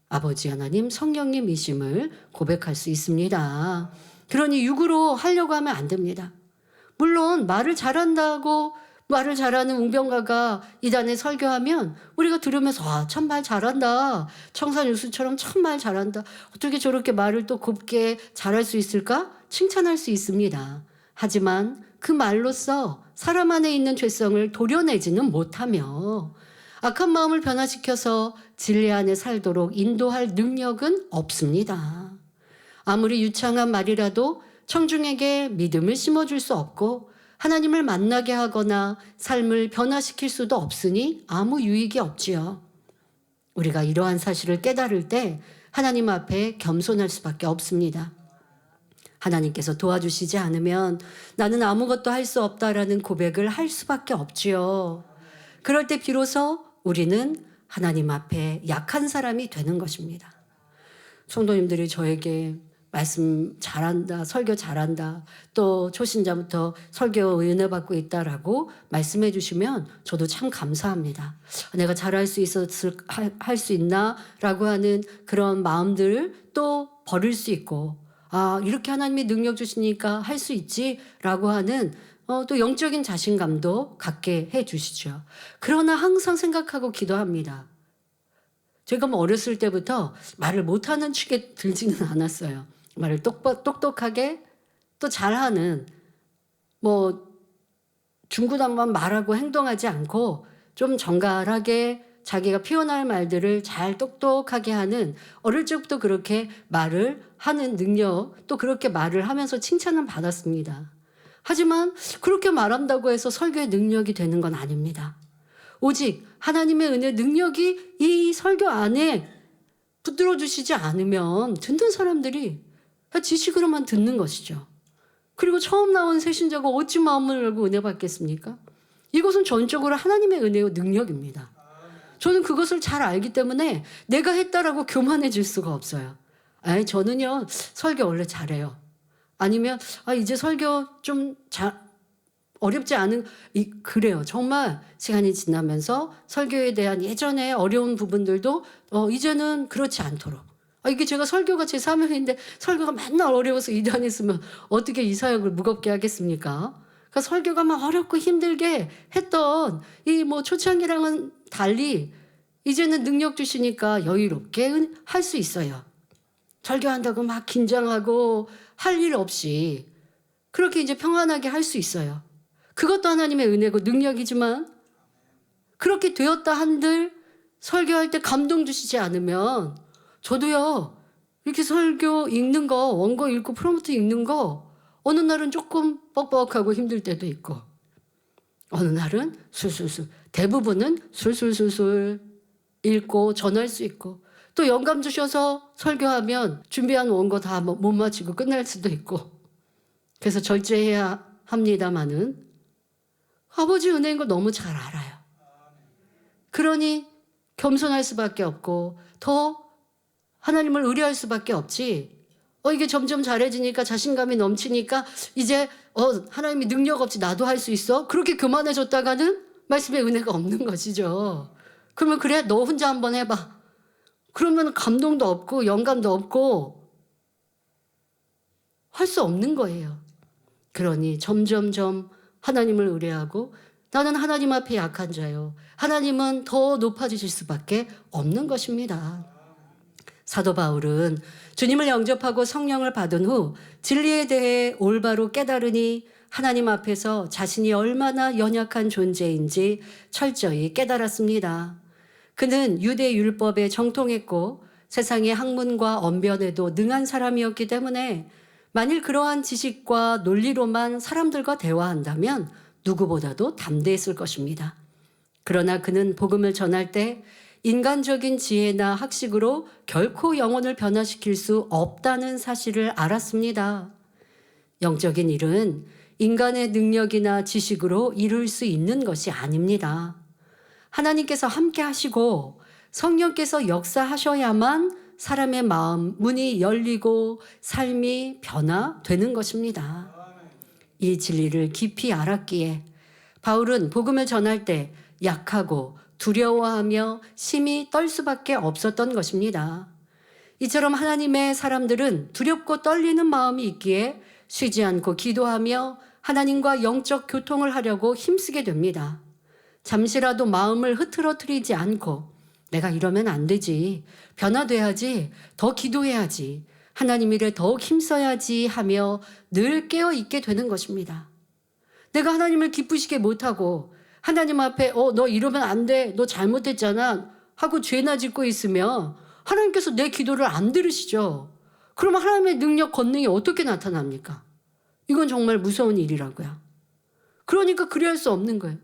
아버지 하나님 성령님이심을 고백할 수 있습니다. 그러니 육으로 하려고 하면 안 됩니다. 물론 말을 잘한다고 말을 잘하는 웅병가가 이단에 설교하면 우리가 들으면서 참 말 잘한다. 청산유수처럼 참 말 잘한다. 어떻게 저렇게 말을 또 곱게 잘할 수 있을까? 칭찬할 수 있습니다. 하지만 그 말로써 사람 안에 있는 죄성을 도려내지는 못하며 악한 마음을 변화시켜서 진리 안에 살도록 인도할 능력은 없습니다. 아무리 유창한 말이라도 청중에게 믿음을 심어줄 수 없고 하나님을 만나게 하거나 삶을 변화시킬 수도 없으니 아무 유익이 없지요. 우리가 이러한 사실을 깨달을 때 하나님 앞에 겸손할 수밖에 없습니다. 하나님께서 도와주시지 않으면 나는 아무것도 할 수 없다라는 고백을 할 수밖에 없지요. 그럴 때 비로소 우리는 하나님 앞에 약한 사람이 되는 것입니다. 성도님들이 저에게 말씀 잘한다, 설교 잘한다, 또 초신자부터 설교 은혜 받고 있다라고 말씀해 주시면 저도 참 감사합니다. 내가 잘할 수 할 수 있나라고 하는 그런 마음들 또 버릴 수 있고 이렇게 하나님이 능력 주시니까 할 수 있지라고 하는 또 영적인 자신감도 갖게 해 주시죠. 그러나 항상 생각하고 기도합니다. 제가 뭐 어렸을 때부터 말을 못하는 축에 들지는 않았어요. 말을 똑똑하게 또 잘하는 중구난방 말하고 행동하지 않고 좀 정갈하게 자기가 표현할 말들을 잘 똑똑하게 하는 어릴 적부터 그렇게 말을 하는 능력 또 그렇게 말을 하면서 칭찬을 받았습니다. 하지만 그렇게 말한다고 해서 설교의 능력이 되는 건 아닙니다. 오직 하나님의 은혜 능력이 이 설교 안에 붙들어 주시지 않으면 듣는 사람들이 지식으로만 듣는 것이죠. 그리고 처음 나온 새신자가 어찌 마음을 열고 은혜 받겠습니까? 이것은 전적으로 하나님의 은혜와 능력입니다. 저는 그것을 잘 알기 때문에 내가 했다라고 교만해질 수가 없어요. 저는요 설교 원래 잘해요. 아니면 이제 설교 좀 어렵지 않은 그래요. 정말 시간이 지나면서 설교에 대한 예전에 어려운 부분들도 이제는 그렇지 않도록. 이게 제가 설교가 제 사명인데 설교가 맨날 어려워서 이단했으면 어떻게 이 사역을 무겁게 하겠습니까? 그러니까 설교가 막 어렵고 힘들게 했던 이 초창기랑은 달리 이제는 능력 주시니까 여유롭게 할 수 있어요. 설교한다고 막 긴장하고 할 일 없이 그렇게 이제 평안하게 할 수 있어요. 그것도 하나님의 은혜고 능력이지만 그렇게 되었다 한들 설교할 때 감동 주시지 않으면 저도요, 이렇게 설교 읽는 거, 원고 읽고 프롬프트 읽는 거 어느 날은 조금 뻑뻑하고 힘들 때도 있고 어느 날은 술술술, 대부분은 술술술술 읽고 전할 수 있고 또 영감 주셔서 설교하면 준비한 원고 다 못 마치고 끝날 수도 있고 그래서 절제해야 합니다마는 아버지 은혜인 걸 너무 잘 알아요. 그러니 겸손할 수밖에 없고 더 하나님을 의뢰할 수밖에 없지. 이게 점점 잘해지니까 자신감이 넘치니까 이제 하나님이 능력 없지 나도 할 수 있어? 그렇게 교만해졌다가는 말씀의 은혜가 없는 것이죠. 그러면 그래 너 혼자 한번 해봐. 그러면 감동도 없고 영감도 없고 할 수 없는 거예요. 그러니 점점점 하나님을 의뢰하고 나는 하나님 앞에 약한 자요. 하나님은 더 높아지실 수밖에 없는 것입니다. 사도 바울은 주님을 영접하고 성령을 받은 후 진리에 대해 올바로 깨달으니 하나님 앞에서 자신이 얼마나 연약한 존재인지 철저히 깨달았습니다. 그는 유대 율법에 정통했고 세상의 학문과 언변에도 능한 사람이었기 때문에 만일 그러한 지식과 논리로만 사람들과 대화한다면 누구보다도 담대했을 것입니다. 그러나 그는 복음을 전할 때 인간적인 지혜나 학식으로 결코 영혼을 변화시킬 수 없다는 사실을 알았습니다. 영적인 일은 인간의 능력이나 지식으로 이룰 수 있는 것이 아닙니다. 하나님께서 함께 하시고 성령께서 역사하셔야만 사람의 마음 문이 열리고 삶이 변화되는 것입니다. 이 진리를 깊이 알았기에 바울은 복음을 전할 때 약하고 두려워하며 심히 떨 수밖에 없었던 것입니다. 이처럼 하나님의 사람들은 두렵고 떨리는 마음이 있기에 쉬지 않고 기도하며 하나님과 영적 교통을 하려고 힘쓰게 됩니다. 잠시라도 마음을 흐트러뜨리지 않고 내가 이러면 안 되지, 변화돼야지, 더 기도해야지, 하나님 일에 더욱 힘써야지 하며 늘 깨어있게 되는 것입니다. 내가 하나님을 기쁘시게 못하고 하나님 앞에 너 이러면 안 돼, 너 잘못했잖아 하고 죄나 짓고 있으면 하나님께서 내 기도를 안 들으시죠. 그러면 하나님의 능력, 권능이 어떻게 나타납니까? 이건 정말 무서운 일이라고요. 그러니까 그리할 수 없는 거예요.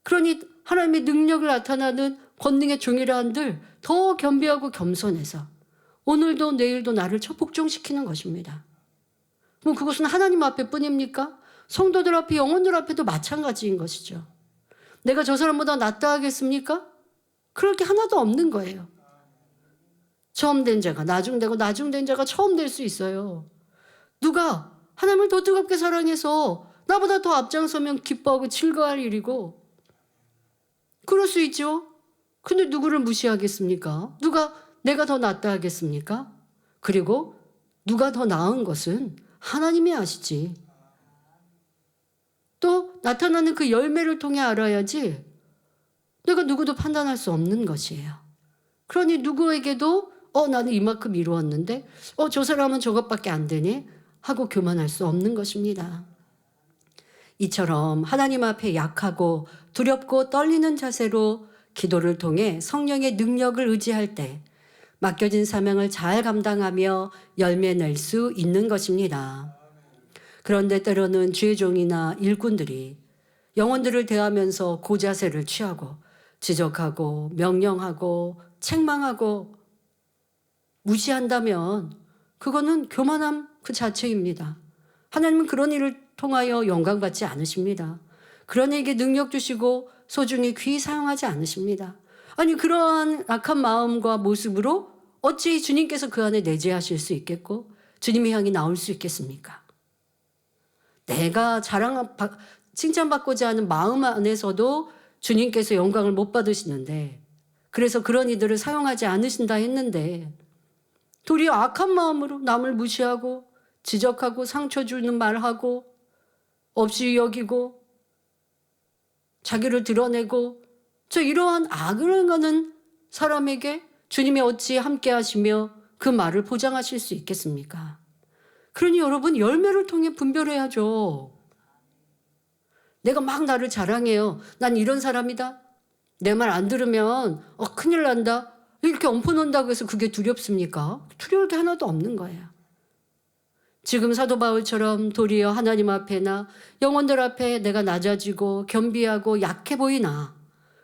그러니 하나님의 능력을 나타나는 권능의 종이라 한들 더 겸비하고 겸손해서 오늘도 내일도 나를 복종시키는 것입니다. 그럼 그것은 하나님 앞에 뿐입니까? 성도들 앞에, 영혼들 앞에도 마찬가지인 것이죠. 내가 저 사람보다 낫다 하겠습니까? 그럴 게 하나도 없는 거예요. 처음 된 자가 나중되고 나중된 자가 처음 될 수 있어요. 누가 하나님을 더 뜨겁게 사랑해서 나보다 더 앞장서면 기뻐하고 즐거워할 일이고 그럴 수 있죠. 근데 누구를 무시하겠습니까? 누가 내가 더 낫다 하겠습니까? 그리고 누가 더 나은 것은 하나님이 아시지. 또 나타나는 그 열매를 통해 알아야지 내가 누구도 판단할 수 없는 것이에요. 그러니 누구에게도 나는 이만큼 이루었는데 저 사람은 저것밖에 안 되네 하고 교만할 수 없는 것입니다. 이처럼 하나님 앞에 약하고 두렵고 떨리는 자세로 기도를 통해 성령의 능력을 의지할 때 맡겨진 사명을 잘 감당하며 열매 낼 수 있는 것입니다. 그런데 때로는 주의 종이나 일꾼들이 영혼들을 대하면서 고자세를 취하고 지적하고 명령하고 책망하고 무시한다면 그거는 교만함 그 자체입니다. 하나님은 그런 일을 통하여 영광받지 않으십니다. 그런 이에게 능력 주시고 소중히 귀히 사용하지 않으십니다. 아니 그러한 악한 마음과 모습으로 어찌 주님께서 그 안에 내재하실 수 있겠고 주님의 향이 나올 수 있겠습니까? 내가 칭찬받고자 하는 마음 안에서도 주님께서 영광을 못 받으시는데 그래서 그런 이들을 사용하지 않으신다 했는데 도리어 악한 마음으로 남을 무시하고 지적하고 상처 주는 말하고 없이 여기고 자기를 드러내고 이러한 악을 행하는 사람에게 주님이 어찌 함께 하시며 그 말을 보장하실 수 있겠습니까? 그러니 여러분, 열매를 통해 분별해야죠. 내가 막 나를 자랑해요. 난 이런 사람이다. 내 말 안 들으면 큰일 난다. 이렇게 엎어놓는다고 해서 그게 두렵습니까? 두려울 게 하나도 없는 거예요. 지금 사도 바울처럼 도리어 하나님 앞에나 영혼들 앞에 내가 낮아지고 겸비하고 약해 보이나,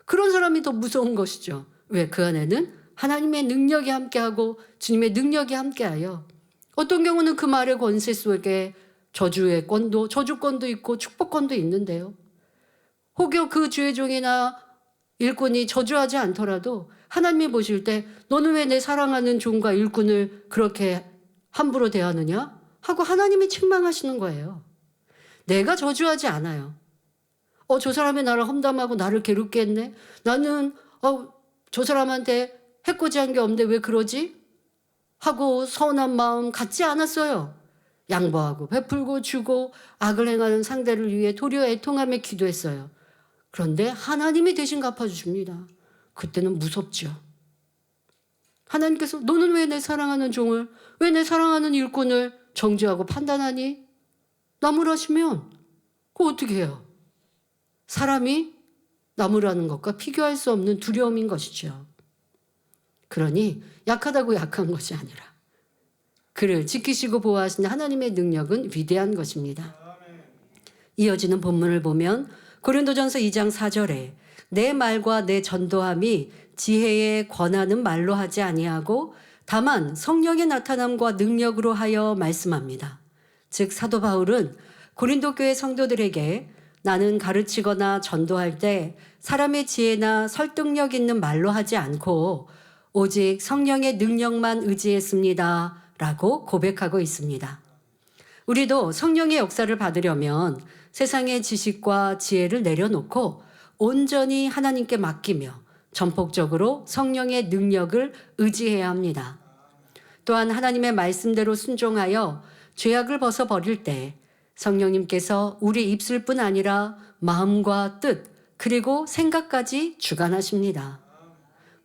그런 사람이 더 무서운 것이죠. 왜? 그 안에는 하나님의 능력이 함께하고 주님의 능력이 함께하여 어떤 경우는 그 말의 권세 속에 저주권도 있고 축복권도 있는데요. 혹여 그 주의 종이나 일꾼이 저주하지 않더라도 하나님이 보실 때 너는 왜 내 사랑하는 종과 일꾼을 그렇게 함부로 대하느냐 하고 하나님이 책망하시는 거예요. 내가 저주하지 않아요. 저 사람이 나를 험담하고 나를 괴롭게 했네. 나는 저 사람한테 해코지한 게 없는데 왜 그러지? 하고 서운한 마음 갖지 않았어요. 양보하고 베풀고 주고 악을 행하는 상대를 위해 도리어 애통하며 기도했어요. 그런데 하나님이 대신 갚아주십니다. 그때는 무섭죠. 하나님께서 너는 왜 내 사랑하는 종을, 왜 내 사랑하는 일꾼을 정죄하고 판단하니? 나무라시면 그거 어떻게 해요? 사람이 나무라는 것과 비교할 수 없는 두려움인 것이죠. 그러니 약하다고 약한 것이 아니라 그를 지키시고 보호하시는 하나님의 능력은 위대한 것입니다. 이어지는 본문을 보면 고린도전서 2장 4절에 내 말과 내 전도함이 지혜에 권하는 말로 하지 아니하고 다만 성령의 나타남과 능력으로 하여 말씀합니다. 즉 사도 바울은 고린도 교회 성도들에게 나는 가르치거나 전도할 때 사람의 지혜나 설득력 있는 말로 하지 않고 오직 성령의 능력만 의지했습니다 라고 고백하고 있습니다. 우리도 성령의 역사를 받으려면 세상의 지식과 지혜를 내려놓고 온전히 하나님께 맡기며 전폭적으로 성령의 능력을 의지해야 합니다. 또한 하나님의 말씀대로 순종하여 죄악을 벗어버릴 때 성령님께서 우리 입술뿐 아니라 마음과 뜻 그리고 생각까지 주관하십니다.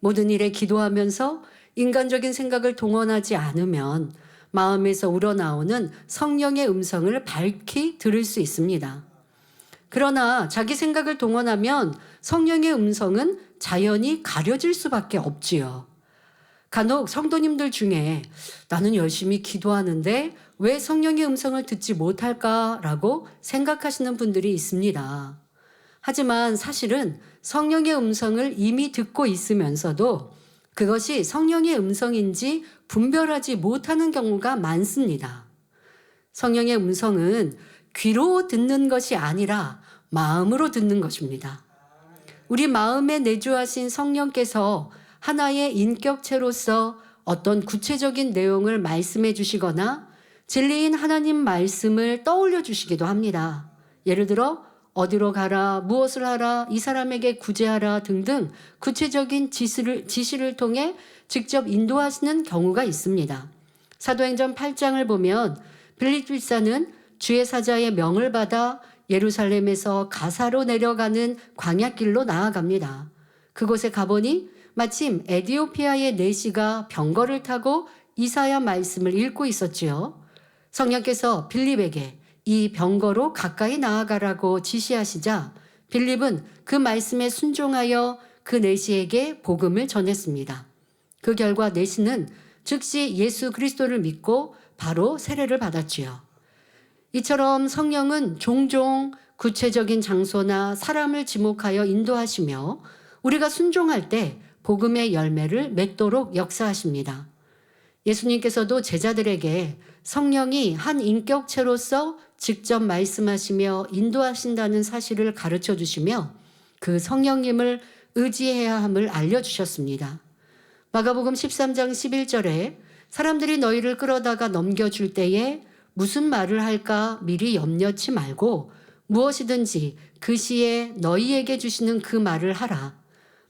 모든 일에 기도하면서 인간적인 생각을 동원하지 않으면 마음에서 우러나오는 성령의 음성을 밝히 들을 수 있습니다. 그러나 자기 생각을 동원하면 성령의 음성은 자연히 가려질 수밖에 없지요. 간혹 성도님들 중에 나는 열심히 기도하는데 왜 성령의 음성을 듣지 못할까라고 생각하시는 분들이 있습니다. 하지만 사실은 성령의 음성을 이미 듣고 있으면서도 그것이 성령의 음성인지 분별하지 못하는 경우가 많습니다. 성령의 음성은 귀로 듣는 것이 아니라 마음으로 듣는 것입니다. 우리 마음에 내주하신 성령께서 하나의 인격체로서 어떤 구체적인 내용을 말씀해 주시거나 진리인 하나님 말씀을 떠올려 주시기도 합니다. 예를 들어 어디로 가라, 무엇을 하라, 이 사람에게 구제하라 등등 구체적인 지시를 통해 직접 인도하시는 경우가 있습니다. 사도행전 8장을 보면 빌립 집사는 주의 사자의 명을 받아 예루살렘에서 가사로 내려가는 광야길로 나아갑니다. 그곳에 가보니 마침 에디오피아의 내시가 병거를 타고 이사야 말씀을 읽고 있었지요. 성령께서 빌립에게 이 병거로 가까이 나아가라고 지시하시자 빌립은 그 말씀에 순종하여 그 내시에게 복음을 전했습니다. 그 결과 내시는 즉시 예수 그리스도를 믿고 바로 세례를 받았지요. 이처럼 성령은 종종 구체적인 장소나 사람을 지목하여 인도하시며 우리가 순종할 때 복음의 열매를 맺도록 역사하십니다. 예수님께서도 제자들에게 성령이 한 인격체로서 직접 말씀하시며 인도하신다는 사실을 가르쳐 주시며 그 성령님을 의지해야 함을 알려주셨습니다. 마가복음 13장 11절에 사람들이 너희를 끌어다가 넘겨줄 때에 무슨 말을 할까 미리 염려치 말고 무엇이든지 그 시에 너희에게 주시는 그 말을 하라.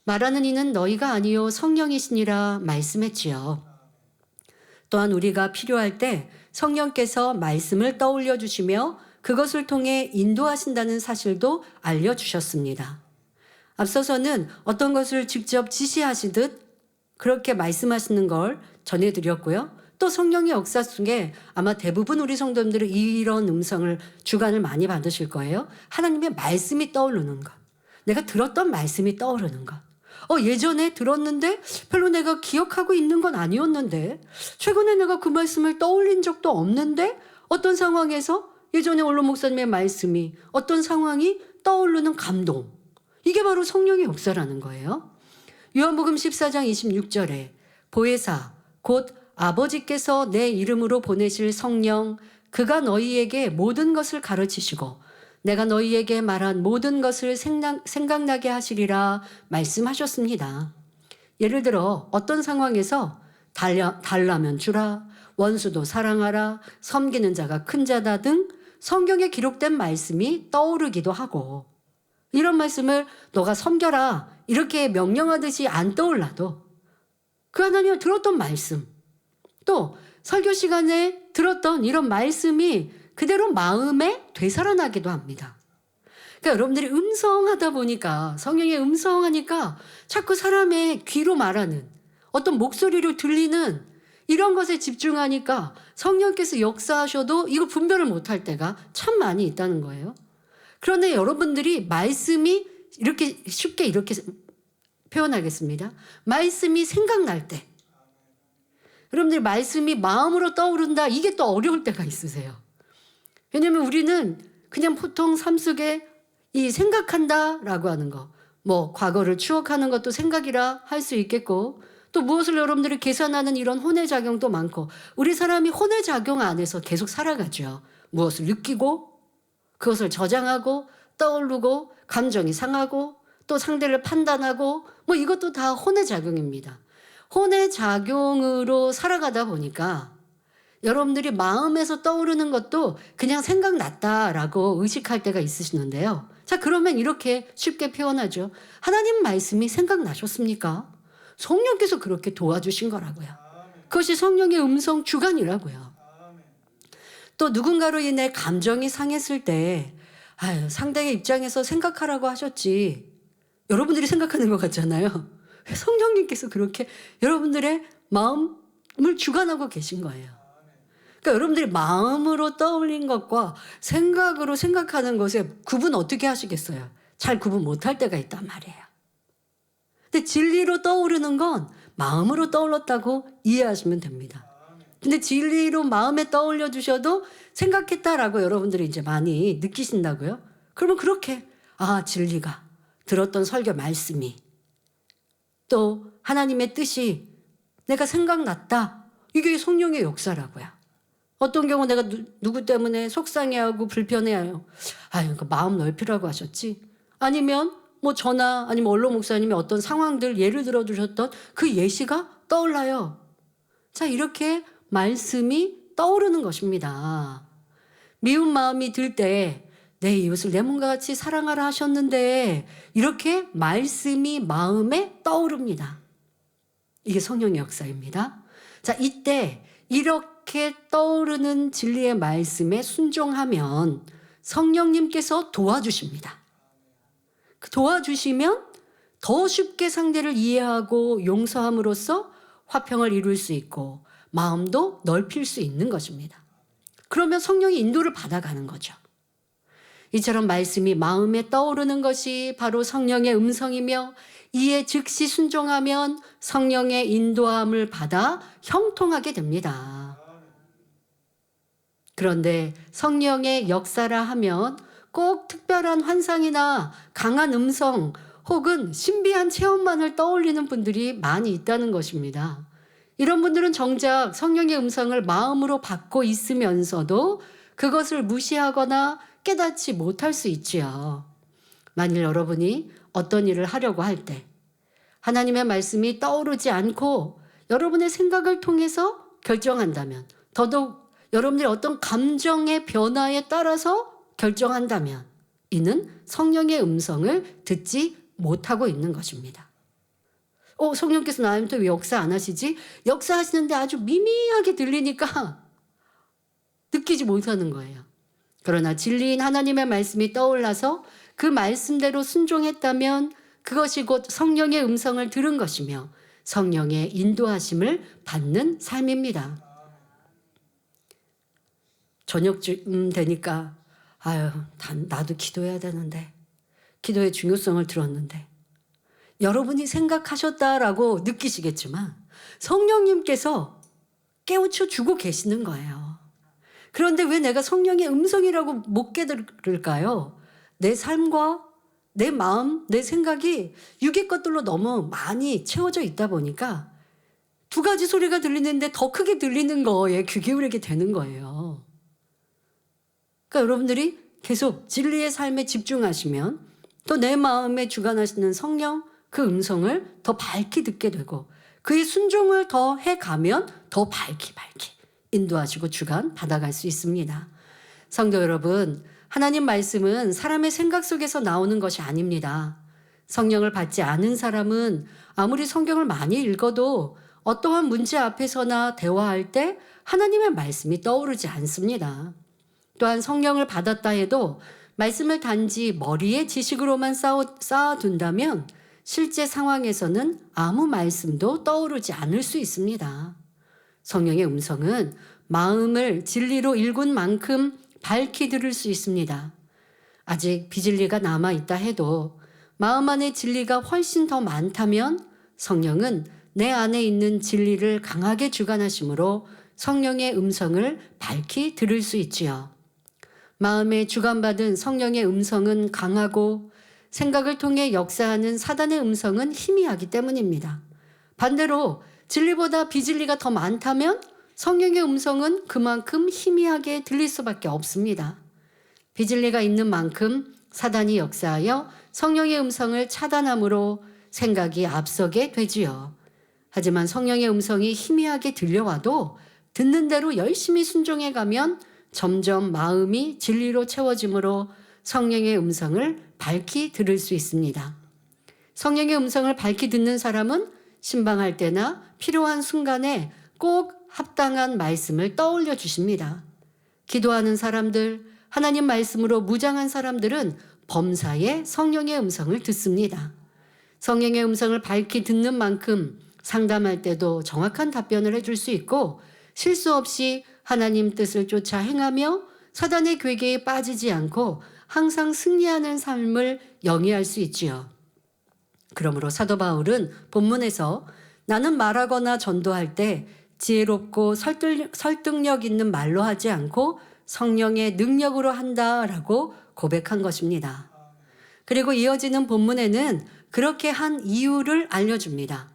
말하는 이는 너희가 아니요 성령이시니라 말씀했지요. 또한 우리가 필요할 때 성령께서 말씀을 떠올려 주시며 그것을 통해 인도하신다는 사실도 알려주셨습니다. 앞서서는 어떤 것을 직접 지시하시듯 그렇게 말씀하시는 걸 전해드렸고요. 또 성령의 역사 속에 아마 대부분 우리 성도님들은 이런 음성을 주관을 많이 받으실 거예요. 하나님의 말씀이 떠오르는 것. 내가 들었던 말씀이 떠오르는 것. 예전에 들었는데 별로 내가 기억하고 있는 건 아니었는데 최근에 내가 그 말씀을 떠올린 적도 없는데 어떤 상황에서 예전에 원로 목사님의 말씀이 어떤 상황이 떠오르는 감동. 이게 바로 성령의 역사라는 거예요. 요한복음 14장 26절에 보혜사 곧 아버지께서 내 이름으로 보내실 성령 그가 너희에게 모든 것을 가르치시고 내가 너희에게 말한 모든 것을 생각나게 하시리라 말씀하셨습니다. 예를 들어 어떤 상황에서 달라면 주라, 원수도 사랑하라, 섬기는 자가 큰 자다 등 성경에 기록된 말씀이 떠오르기도 하고 이런 말씀을 너가 섬겨라 이렇게 명령하듯이 안 떠올라도 그 하나님이 들었던 말씀 또 설교 시간에 들었던 이런 말씀이 그대로 마음에 되살아나기도 합니다. 그러니까 여러분들이 음성하다 보니까 성령의 음성하니까 자꾸 사람의 귀로 말하는 어떤 목소리로 들리는 이런 것에 집중하니까 성령께서 역사하셔도 이거 분별을 못할 때가 참 많이 있다는 거예요. 그런데 여러분들이 말씀이 이렇게 쉽게 이렇게 표현하겠습니다. 말씀이 생각날 때 여러분들이 말씀이 마음으로 떠오른다 이게 또 어려울 때가 있으세요. 왜냐하면 우리는 그냥 보통 삶 속에 이 생각한다라고 하는 거 뭐 과거를 추억하는 것도 생각이라 할 수 있겠고 또 무엇을 여러분들이 계산하는 이런 혼외작용도 많고 우리 사람이 혼외작용 안에서 계속 살아가죠. 무엇을 느끼고 그것을 저장하고 떠오르고 감정이 상하고 또 상대를 판단하고 뭐 이것도 다 혼외작용입니다. 혼외작용으로 살아가다 보니까 여러분들이 마음에서 떠오르는 것도 그냥 생각났다라고 의식할 때가 있으시는데요. 자, 그러면 이렇게 쉽게 표현하죠. 하나님 말씀이 생각나셨습니까? 성령께서 그렇게 도와주신 거라고요. 그것이 성령의 음성 주관이라고요. 또 누군가로 인해 감정이 상했을 때 상대의 입장에서 생각하라고 하셨지. 여러분들이 생각하는 것 같잖아요. 성령님께서 그렇게 여러분들의 마음을 주관하고 계신 거예요. 그러니까 여러분들이 마음으로 떠올린 것과 생각으로 생각하는 것에 구분 어떻게 하시겠어요? 잘 구분 못할 때가 있단 말이에요. 근데 진리로 떠오르는 건 마음으로 떠올랐다고 이해하시면 됩니다. 근데 진리로 마음에 떠올려 주셔도 생각했다라고 여러분들이 이제 많이 느끼신다고요? 그러면 그렇게 진리가 들었던 설교 말씀이 또 하나님의 뜻이 내가 생각났다. 이게 성령의 역사라고요. 어떤 경우 내가 누구 때문에 속상해하고 불편해해요. 그 마음 넓히라고 하셨지. 아니면 뭐 저나 아니면 원로 목사님이 어떤 상황들 예를 들어 주셨던 그 예시가 떠올라요. 자, 이렇게 말씀이 떠오르는 것입니다. 미운 마음이 들 때 내 이웃을 내 몸과 같이 사랑하라 하셨는데 이렇게 말씀이 마음에 떠오릅니다. 이게 성령의 역사입니다. 자, 이때 이렇게 떠오르는 진리의 말씀에 순종하면 성령님께서 도와주십니다. 도와주시면 더 쉽게 상대를 이해하고 용서함으로써 화평을 이룰 수 있고 마음도 넓힐 수 있는 것입니다. 그러면 성령의 인도를 받아가는 거죠. 이처럼 말씀이 마음에 떠오르는 것이 바로 성령의 음성이며 이에 즉시 순종하면 성령의 인도함을 받아 형통하게 됩니다. 그런데 성령의 역사라 하면 꼭 특별한 환상이나 강한 음성 혹은 신비한 체험만을 떠올리는 분들이 많이 있다는 것입니다. 이런 분들은 정작 성령의 음성을 마음으로 받고 있으면서도 그것을 무시하거나 깨닫지 못할 수 있지요. 만일 여러분이 어떤 일을 하려고 할 때 하나님의 말씀이 떠오르지 않고 여러분의 생각을 통해서 결정한다면 더더욱 여러분들의 어떤 감정의 변화에 따라서 결정한다면 이는 성령의 음성을 듣지 못하고 있는 것입니다. 성령께서 나한테 왜 역사 안 하시지? 역사하시는데 아주 미미하게 들리니까 느끼지 못하는 거예요. 그러나 진리인 하나님의 말씀이 떠올라서 그 말씀대로 순종했다면 그것이 곧 성령의 음성을 들은 것이며 성령의 인도하심을 받는 삶입니다. 저녁쯤 되니까 아유, 나도 기도해야 되는데, 기도의 중요성을 들었는데, 여러분이 생각하셨다라고 느끼시겠지만 성령님께서 깨우쳐 주고 계시는 거예요. 그런데 왜 내가 성령의 음성이라고 못 깨달을까요? 내 삶과 내 마음, 내 생각이 육의 것들로 너무 많이 채워져 있다 보니까 두 가지 소리가 들리는데 더 크게 들리는 거에 귀 기울이게 되는 거예요. 그러니까 여러분들이 계속 진리의 삶에 집중하시면 또 내 마음에 주관하시는 성령 그 음성을 더 밝히 듣게 되고 그의 순종을 더 해가면 더 밝히 인도하시고 주관 받아갈 수 있습니다. 성도 여러분, 하나님 말씀은 사람의 생각 속에서 나오는 것이 아닙니다. 성령을 받지 않은 사람은 아무리 성경을 많이 읽어도 어떠한 문제 앞에서나 대화할 때 하나님의 말씀이 떠오르지 않습니다. 또한 성령을 받았다 해도 말씀을 단지 머리에 지식으로만 쌓아둔다면 실제 상황에서는 아무 말씀도 떠오르지 않을 수 있습니다. 성령의 음성은 마음을 진리로 일군 만큼 밝히 들을 수 있습니다. 아직 비진리가 남아있다 해도 마음 안에 진리가 훨씬 더 많다면 성령은 내 안에 있는 진리를 강하게 주관하심으로 성령의 음성을 밝히 들을 수 있지요. 마음에 주관받은 성령의 음성은 강하고 생각을 통해 역사하는 사단의 음성은 희미하기 때문입니다. 반대로 진리보다 비진리가 더 많다면 성령의 음성은 그만큼 희미하게 들릴 수밖에 없습니다. 비진리가 있는 만큼 사단이 역사하여 성령의 음성을 차단함으로 생각이 앞서게 되지요. 하지만 성령의 음성이 희미하게 들려와도 듣는 대로 열심히 순종해 가면 점점 마음이 진리로 채워지므로 성령의 음성을 밝히 들을 수 있습니다. 성령의 음성을 밝히 듣는 사람은 신방할 때나 필요한 순간에 꼭 합당한 말씀을 떠올려 주십니다. 기도하는 사람들, 하나님 말씀으로 무장한 사람들은 범사에 성령의 음성을 듣습니다. 성령의 음성을 밝히 듣는 만큼 상담할 때도 정확한 답변을 해줄 수 있고 실수 없이 하나님 뜻을 쫓아 행하며 사단의 괴계에 빠지지 않고 항상 승리하는 삶을 영위할 수 있지요. 그러므로 사도 바울은 본문에서 나는 말하거나 전도할 때 지혜롭고 설득력 있는 말로 하지 않고 성령의 능력으로 한다라고 고백한 것입니다. 그리고 이어지는 본문에는 그렇게 한 이유를 알려줍니다.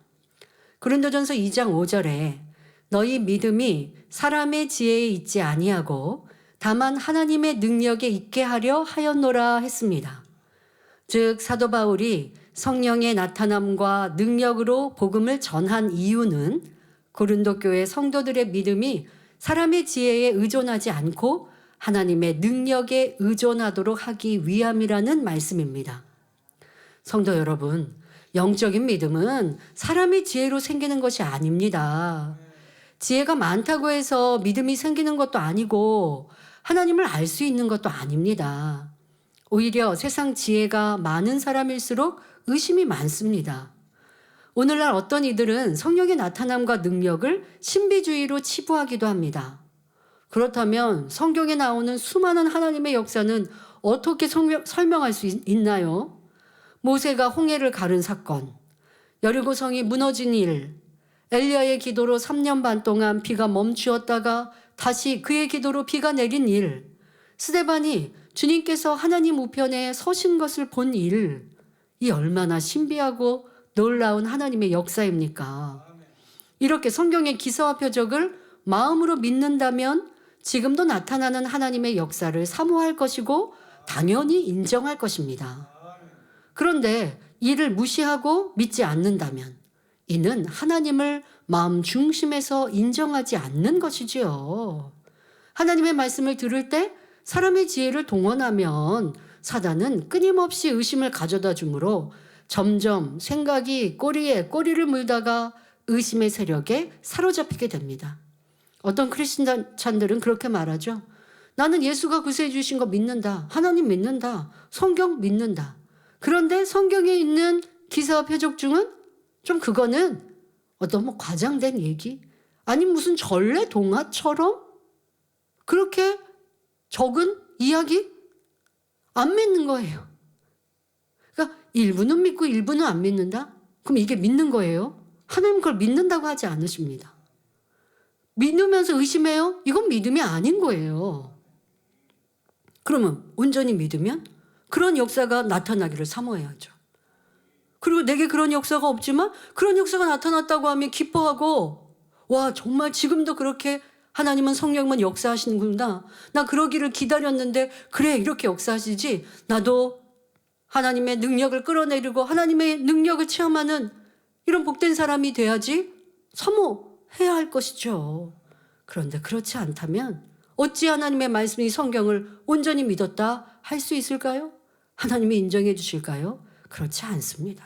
고린도전서 2장 5절에 너희 믿음이 사람의 지혜에 있지 아니하고 다만 하나님의 능력에 있게 하려 하였노라 했습니다. 즉 사도 바울이 성령의 나타남과 능력으로 복음을 전한 이유는 고린도 교회 성도들의 믿음이 사람의 지혜에 의존하지 않고 하나님의 능력에 의존하도록 하기 위함이라는 말씀입니다. 성도 여러분, 영적인 믿음은 사람의 지혜로 생기는 것이 아닙니다. 지혜가 많다고 해서 믿음이 생기는 것도 아니고 하나님을 알 수 있는 것도 아닙니다. 오히려 세상 지혜가 많은 사람일수록 의심이 많습니다. 오늘날 어떤 이들은 성령의 나타남과 능력을 신비주의로 치부하기도 합니다. 그렇다면 성경에 나오는 수많은 하나님의 역사는 어떻게 설명할 수 있나요? 모세가 홍해를 가른 사건, 여리고성이 무너진 일, 엘리야의 기도로 3년 반 동안 비가 멈추었다가 다시 그의 기도로 비가 내린 일, 스데반이 주님께서 하나님 우편에 서신 것을 본 일, 이 얼마나 신비하고 놀라운 하나님의 역사입니까? 이렇게 성경의 기사와 표적을 마음으로 믿는다면 지금도 나타나는 하나님의 역사를 사모할 것이고 당연히 인정할 것입니다. 그런데 이를 무시하고 믿지 않는다면 이는 하나님을 마음 중심에서 인정하지 않는 것이지요. 하나님의 말씀을 들을 때 사람의 지혜를 동원하면 사단은 끊임없이 의심을 가져다 주므로 점점 생각이 꼬리에 꼬리를 물다가 의심의 세력에 사로잡히게 됩니다. 어떤 크리스찬들은 그렇게 말하죠. 나는 예수가 구세해 주신 거 믿는다. 하나님 믿는다. 성경 믿는다. 그런데 성경에 있는 기사와 표적 중은 좀 그거는 너무 과장된 얘기? 아니 무슨 전래 동화처럼 그렇게 적은 이야기? 안 믿는 거예요. 그러니까 일부는 믿고 일부는 안 믿는다? 그럼 이게 믿는 거예요? 하나님 그걸 믿는다고 하지 않으십니다. 믿으면서 의심해요? 이건 믿음이 아닌 거예요. 그러면 온전히 믿으면 그런 역사가 나타나기를 사모해야죠. 그리고 내게 그런 역사가 없지만 그런 역사가 나타났다고 하면 기뻐하고, 와 정말 지금도 그렇게 하나님은 성령만 역사하시는구나. 나 그러기를 기다렸는데 그래 이렇게 역사하시지. 나도 하나님의 능력을 끌어내리고 하나님의 능력을 체험하는 이런 복된 사람이 돼야지 사모해야 할 것이죠. 그런데 그렇지 않다면 어찌 하나님의 말씀이 성경을 온전히 믿었다 할 수 있을까요? 하나님이 인정해 주실까요? 그렇지 않습니다.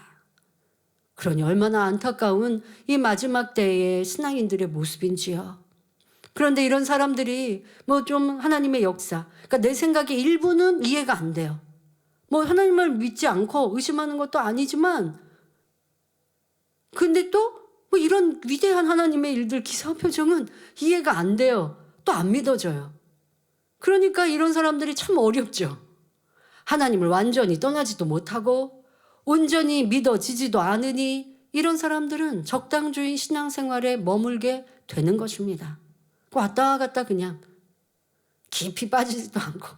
그러니 얼마나 안타까운 이 마지막 때의 신앙인들의 모습인지요. 그런데 이런 사람들이 뭐 좀 하나님의 역사, 그러니까 내 생각에 일부는 이해가 안 돼요. 뭐 하나님을 믿지 않고 의심하는 것도 아니지만, 근데 또 뭐 이런 위대한 하나님의 일들 기사 표정은 이해가 안 돼요. 또 안 믿어져요. 그러니까 이런 사람들이 참 어렵죠. 하나님을 완전히 떠나지도 못하고 온전히 믿어지지도 않으니 이런 사람들은 적당주의 신앙생활에 머물게 되는 것입니다. 왔다 갔다 그냥 깊이 빠지지도 않고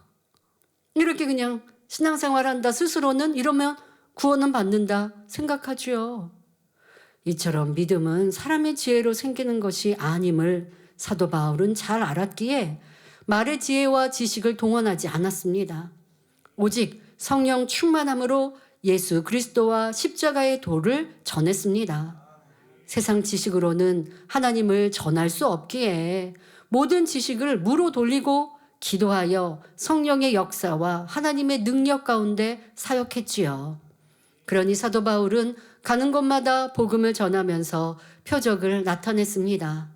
이렇게 그냥 신앙생활한다 스스로는 이러면 구원은 받는다 생각하지요. 이처럼 믿음은 사람의 지혜로 생기는 것이 아님을 사도 바울은 잘 알았기에 말의 지혜와 지식을 동원하지 않았습니다. 오직 성령 충만함으로 예수 그리스도와 십자가의 도를 전했습니다. 세상 지식으로는 하나님을 전할 수 없기에 모든 지식을 무로 돌리고 기도하여 성령의 역사와 하나님의 능력 가운데 사역했지요. 그러니 사도 바울은 가는 곳마다 복음을 전하면서 표적을 나타냈습니다.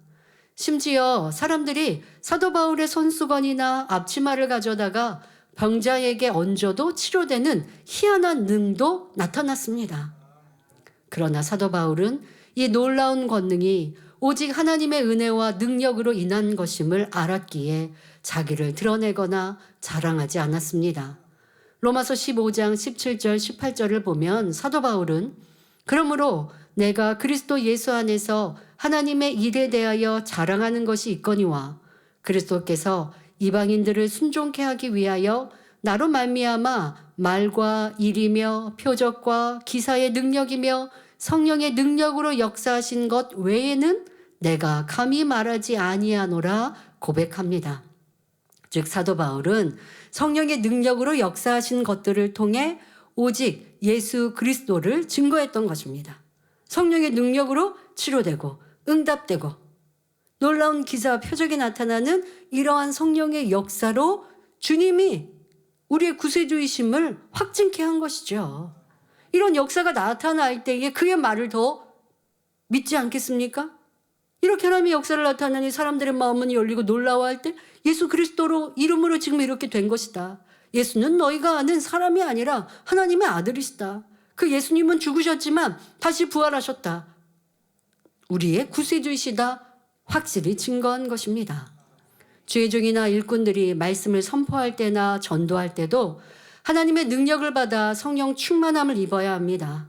심지어 사람들이 사도 바울의 손수건이나 앞치마를 가져다가 병자에게 얹어도 치료되는 희한한 능도 나타났습니다. 그러나 사도 바울은 이 놀라운 권능이 오직 하나님의 은혜와 능력으로 인한 것임을 알았기에 자기를 드러내거나 자랑하지 않았습니다. 로마서 15장 17절 18절을 보면 사도 바울은 그러므로 내가 그리스도 예수 안에서 하나님의 일에 대하여 자랑하는 것이 있거니와 그리스도께서 이방인들을 순종케 하기 위하여 나로 말미암아 말과 일이며 표적과 기사의 능력이며 성령의 능력으로 역사하신 것 외에는 내가 감히 말하지 아니하노라 고백합니다. 즉 사도 바울은 성령의 능력으로 역사하신 것들을 통해 오직 예수 그리스도를 증거했던 것입니다. 성령의 능력으로 치료되고 응답되고 놀라운 기사와 표적이 나타나는 이러한 성령의 역사로 주님이 우리의 구세주이심을 확증케 한 것이죠. 이런 역사가 나타날 때에 그의 말을 더 믿지 않겠습니까? 이렇게 하나님의 역사를 나타나니 사람들의 마음은 열리고 놀라워할 때 예수 그리스도로 이름으로 지금 이렇게 된 것이다. 예수는 너희가 아는 사람이 아니라 하나님의 아들이시다. 그 예수님은 죽으셨지만 다시 부활하셨다. 우리의 구세주이시다. 확실히 증거한 것입니다. 주의 종이나 일꾼들이 말씀을 선포할 때나 전도할 때도 하나님의 능력을 받아 성령 충만함을 입어야 합니다.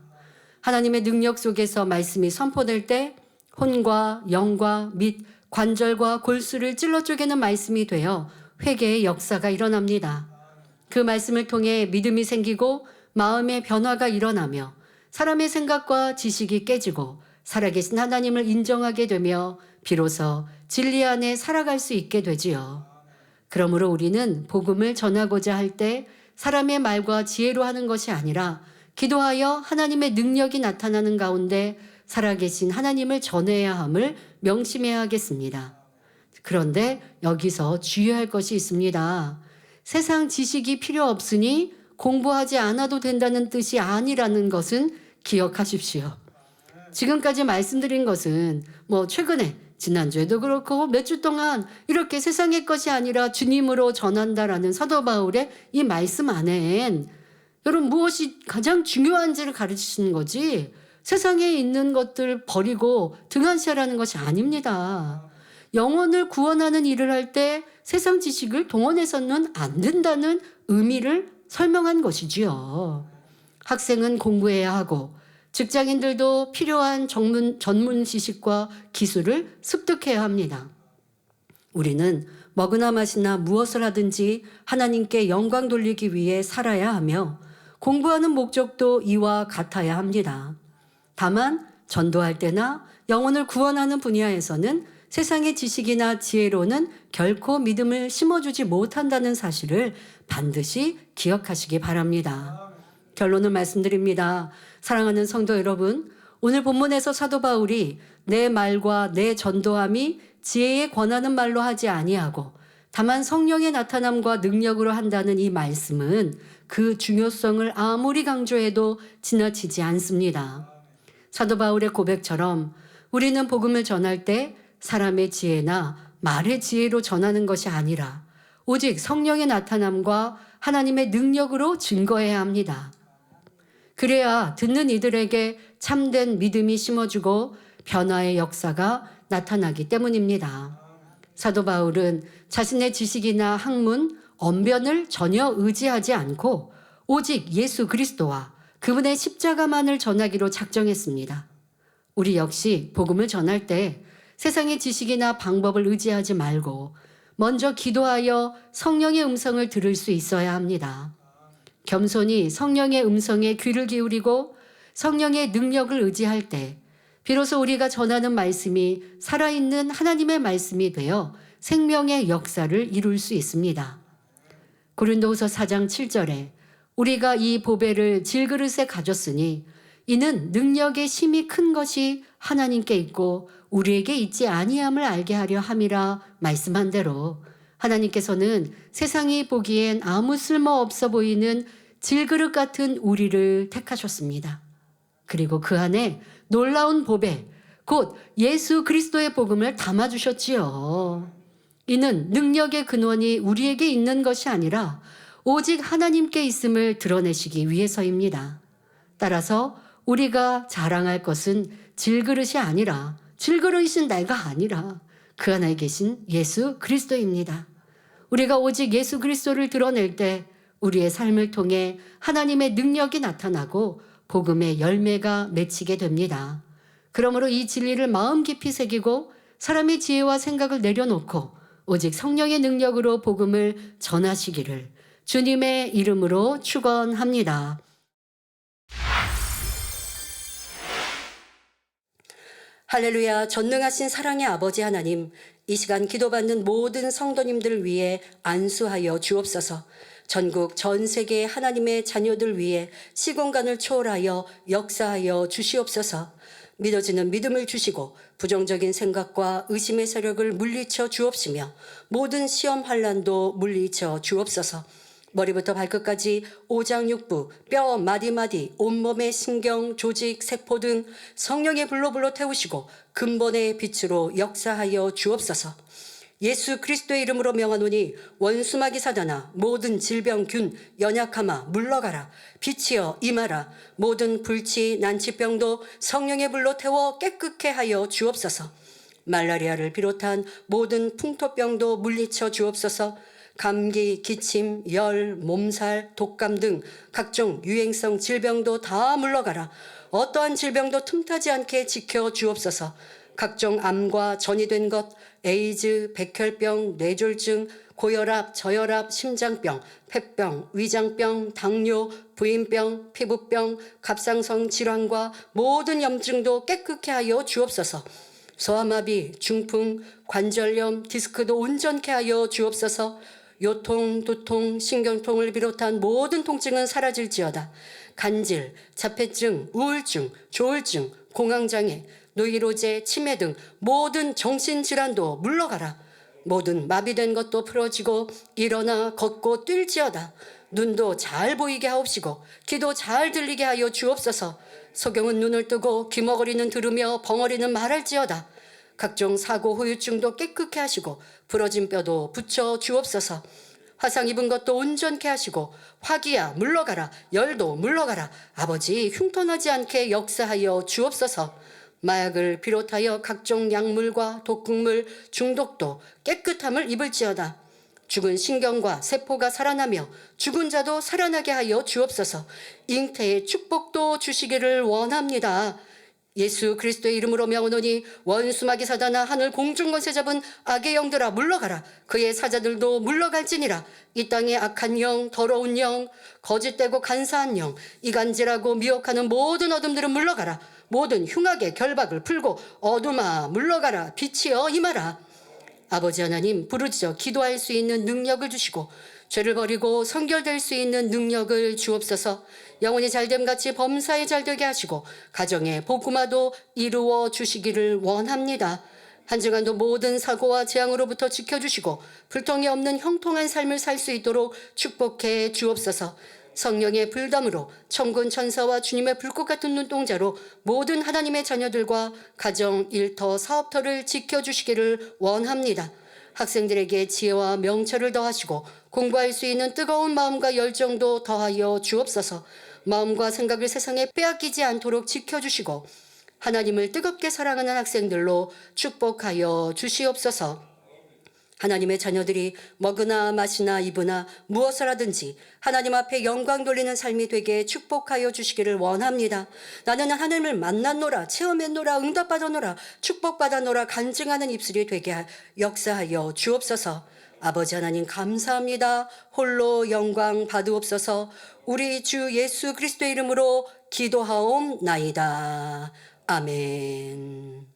하나님의 능력 속에서 말씀이 선포될 때 혼과 영과 및 관절과 골수를 찔러 쪼개는 말씀이 되어 회개의 역사가 일어납니다. 그 말씀을 통해 믿음이 생기고 마음의 변화가 일어나며 사람의 생각과 지식이 깨지고 살아계신 하나님을 인정하게 되며 비로소 진리 안에 살아갈 수 있게 되지요. 그러므로 우리는 복음을 전하고자 할 때 사람의 말과 지혜로 하는 것이 아니라 기도하여 하나님의 능력이 나타나는 가운데 살아계신 하나님을 전해야 함을 명심해야 하겠습니다. 그런데 여기서 주의할 것이 있습니다. 세상 지식이 필요 없으니 공부하지 않아도 된다는 뜻이 아니라는 것은 기억하십시오. 지금까지 말씀드린 것은 최근에 지난주에도 그렇고 몇 주 동안 이렇게 세상의 것이 아니라 주님으로 전한다라는 사도 바울의 이 말씀 안엔 여러분 무엇이 가장 중요한지를 가르치시는 거지 세상에 있는 것들 버리고 등한시하라는 것이 아닙니다. 영혼을 구원하는 일을 할 때 세상 지식을 동원해서는 안 된다는 의미를 설명한 것이지요. 학생은 공부해야 하고 직장인들도 필요한 전문 지식과 기술을 습득해야 합니다. 우리는 먹으나 마시나 무엇을 하든지 하나님께 영광 돌리기 위해 살아야 하며 공부하는 목적도 이와 같아야 합니다. 다만 전도할 때나 영혼을 구원하는 분야에서는 세상의 지식이나 지혜로는 결코 믿음을 심어주지 못한다는 사실을 반드시 기억하시기 바랍니다. 결론을 말씀드립니다. 사랑하는 성도 여러분, 오늘 본문에서 사도 바울이 내 말과 내 전도함이 지혜에 권하는 말로 하지 아니하고 다만 성령의 나타남과 능력으로 한다는 이 말씀은 그 중요성을 아무리 강조해도 지나치지 않습니다. 사도 바울의 고백처럼 우리는 복음을 전할 때 사람의 지혜나 말의 지혜로 전하는 것이 아니라 오직 성령의 나타남과 하나님의 능력으로 증거해야 합니다. 그래야 듣는 이들에게 참된 믿음이 심어지고 변화의 역사가 나타나기 때문입니다. 사도 바울은 자신의 지식이나 학문, 언변을 전혀 의지하지 않고 오직 예수 그리스도와 그분의 십자가만을 전하기로 작정했습니다. 우리 역시 복음을 전할 때 세상의 지식이나 방법을 의지하지 말고 먼저 기도하여 성령의 음성을 들을 수 있어야 합니다. 겸손히 성령의 음성에 귀를 기울이고 성령의 능력을 의지할 때 비로소 우리가 전하는 말씀이 살아있는 하나님의 말씀이 되어 생명의 역사를 이룰 수 있습니다. 고린도후서 4장 7절에 우리가 이 보배를 질그릇에 가졌으니 이는 능력의 힘이 큰 것이 하나님께 있고 우리에게 있지 아니함을 알게 하려 함이라 말씀한 대로 하나님께서는 세상이 보기엔 아무 쓸모없어 보이는 질그릇 같은 우리를 택하셨습니다. 그리고 그 안에 놀라운 보배, 곧 예수 그리스도의 복음을 담아주셨지요. 이는 능력의 근원이 우리에게 있는 것이 아니라 오직 하나님께 있음을 드러내시기 위해서입니다. 따라서 우리가 자랑할 것은 질그릇이 아니라 질그릇이신 내가 아니라 그 안에 계신 예수 그리스도입니다. 우리가 오직 예수 그리스도를 드러낼 때 우리의 삶을 통해 하나님의 능력이 나타나고 복음의 열매가 맺히게 됩니다. 그러므로 이 진리를 마음 깊이 새기고 사람의 지혜와 생각을 내려놓고 오직 성령의 능력으로 복음을 전하시기를 주님의 이름으로 축원합니다. 할렐루야. 전능하신 사랑의 아버지 하나님, 이 시간 기도받는 모든 성도님들을 위해 안수하여 주옵소서. 전국 전 세계 하나님의 자녀들 위해 시공간을 초월하여 역사하여 주시옵소서. 믿어지는 믿음을 주시고 부정적인 생각과 의심의 세력을 물리쳐 주옵시며 모든 시험 환난도 물리쳐 주옵소서. 머리부터 발끝까지 오장육부, 뼈 마디마디, 온몸의 신경, 조직, 세포 등 성령의 불로 태우시고 근본의 빛으로 역사하여 주옵소서. 예수 그리스도의 이름으로 명하노니 원수마귀 사단아 모든 질병균 연약함아 물러가라. 빛이여 임하라. 모든 불치 난치병도 성령의 불로 태워 깨끗게 하여 주옵소서. 말라리아를 비롯한 모든 풍토병도 물리쳐 주옵소서. 감기, 기침, 열, 몸살, 독감 등 각종 유행성 질병도 다 물러가라. 어떠한 질병도 틈타지 않게 지켜 주옵소서. 각종 암과 전이된 것, 에이즈, 백혈병, 뇌졸중, 고혈압, 저혈압, 심장병, 폐병, 위장병, 당뇨, 부인병, 피부병, 갑상선 질환과 모든 염증도 깨끗게 하여 주옵소서. 소아마비, 중풍, 관절염, 디스크도 온전케 하여 주옵소서. 요통, 두통, 신경통을 비롯한 모든 통증은 사라질지어다. 간질, 자폐증, 우울증, 조울증, 공황장애, 노이로제, 치매 등 모든 정신질환도 물러가라. 모든 마비된 것도 풀어지고 일어나 걷고 뛸지어다. 눈도 잘 보이게 하옵시고 귀도 잘 들리게 하여 주옵소서. 소경은 눈을 뜨고 귀머거리는 들으며 벙어리는 말할지어다. 각종 사고 후유증도 깨끗게 하시고 부러진 뼈도 붙여 주옵소서. 화상 입은 것도 온전케 하시고 화기야 물러가라, 열도 물러가라. 아버지 흉터나지 않게 역사하여 주옵소서. 마약을 비롯하여 각종 약물과 독극물 중독도 깨끗함을 입을지어다. 죽은 신경과 세포가 살아나며 죽은 자도 살아나게 하여 주옵소서. 잉태의 축복도 주시기를 원합니다. 예수 그리스도의 이름으로 명하노니 원수마귀 사단아 하늘 공중 권세 잡은 악의 영들아 물러가라. 그의 사자들도 물러갈지니라. 이 땅의 악한 영, 더러운 영, 거짓되고 간사한 영, 이간질하고 미혹하는 모든 어둠들은 물러가라. 모든 흉악의 결박을 풀고 어둠아 물러가라. 빛이여 임하라. 아버지 하나님, 부르짖어 기도할 수 있는 능력을 주시고 죄를 버리고 성결될 수 있는 능력을 주옵소서. 영혼이 잘됨같이 범사에 잘되게 하시고 가정의 복음화도 이루어 주시기를 원합니다. 한 주간도 모든 사고와 재앙으로부터 지켜주시고 불통이 없는 형통한 삶을 살 수 있도록 축복해 주옵소서. 성령의 불담으로 천군 천사와 주님의 불꽃 같은 눈동자로 모든 하나님의 자녀들과 가정, 일터, 사업터를 지켜주시기를 원합니다. 학생들에게 지혜와 명철을 더하시고 공부할 수 있는 뜨거운 마음과 열정도 더하여 주옵소서. 마음과 생각을 세상에 빼앗기지 않도록 지켜주시고 하나님을 뜨겁게 사랑하는 학생들로 축복하여 주시옵소서. 하나님의 자녀들이 먹으나 마시나 입으나 무엇을 하든지 하나님 앞에 영광 돌리는 삶이 되게 축복하여 주시기를 원합니다. 나는 하나님을 만났노라, 체험했노라, 응답받았노라, 축복받았노라 간증하는 입술이 되게 역사하여 주옵소서. 아버지 하나님 감사합니다. 홀로 영광 받으옵소서. 우리 주 예수 그리스도의 이름으로 기도하옵나이다. 아멘.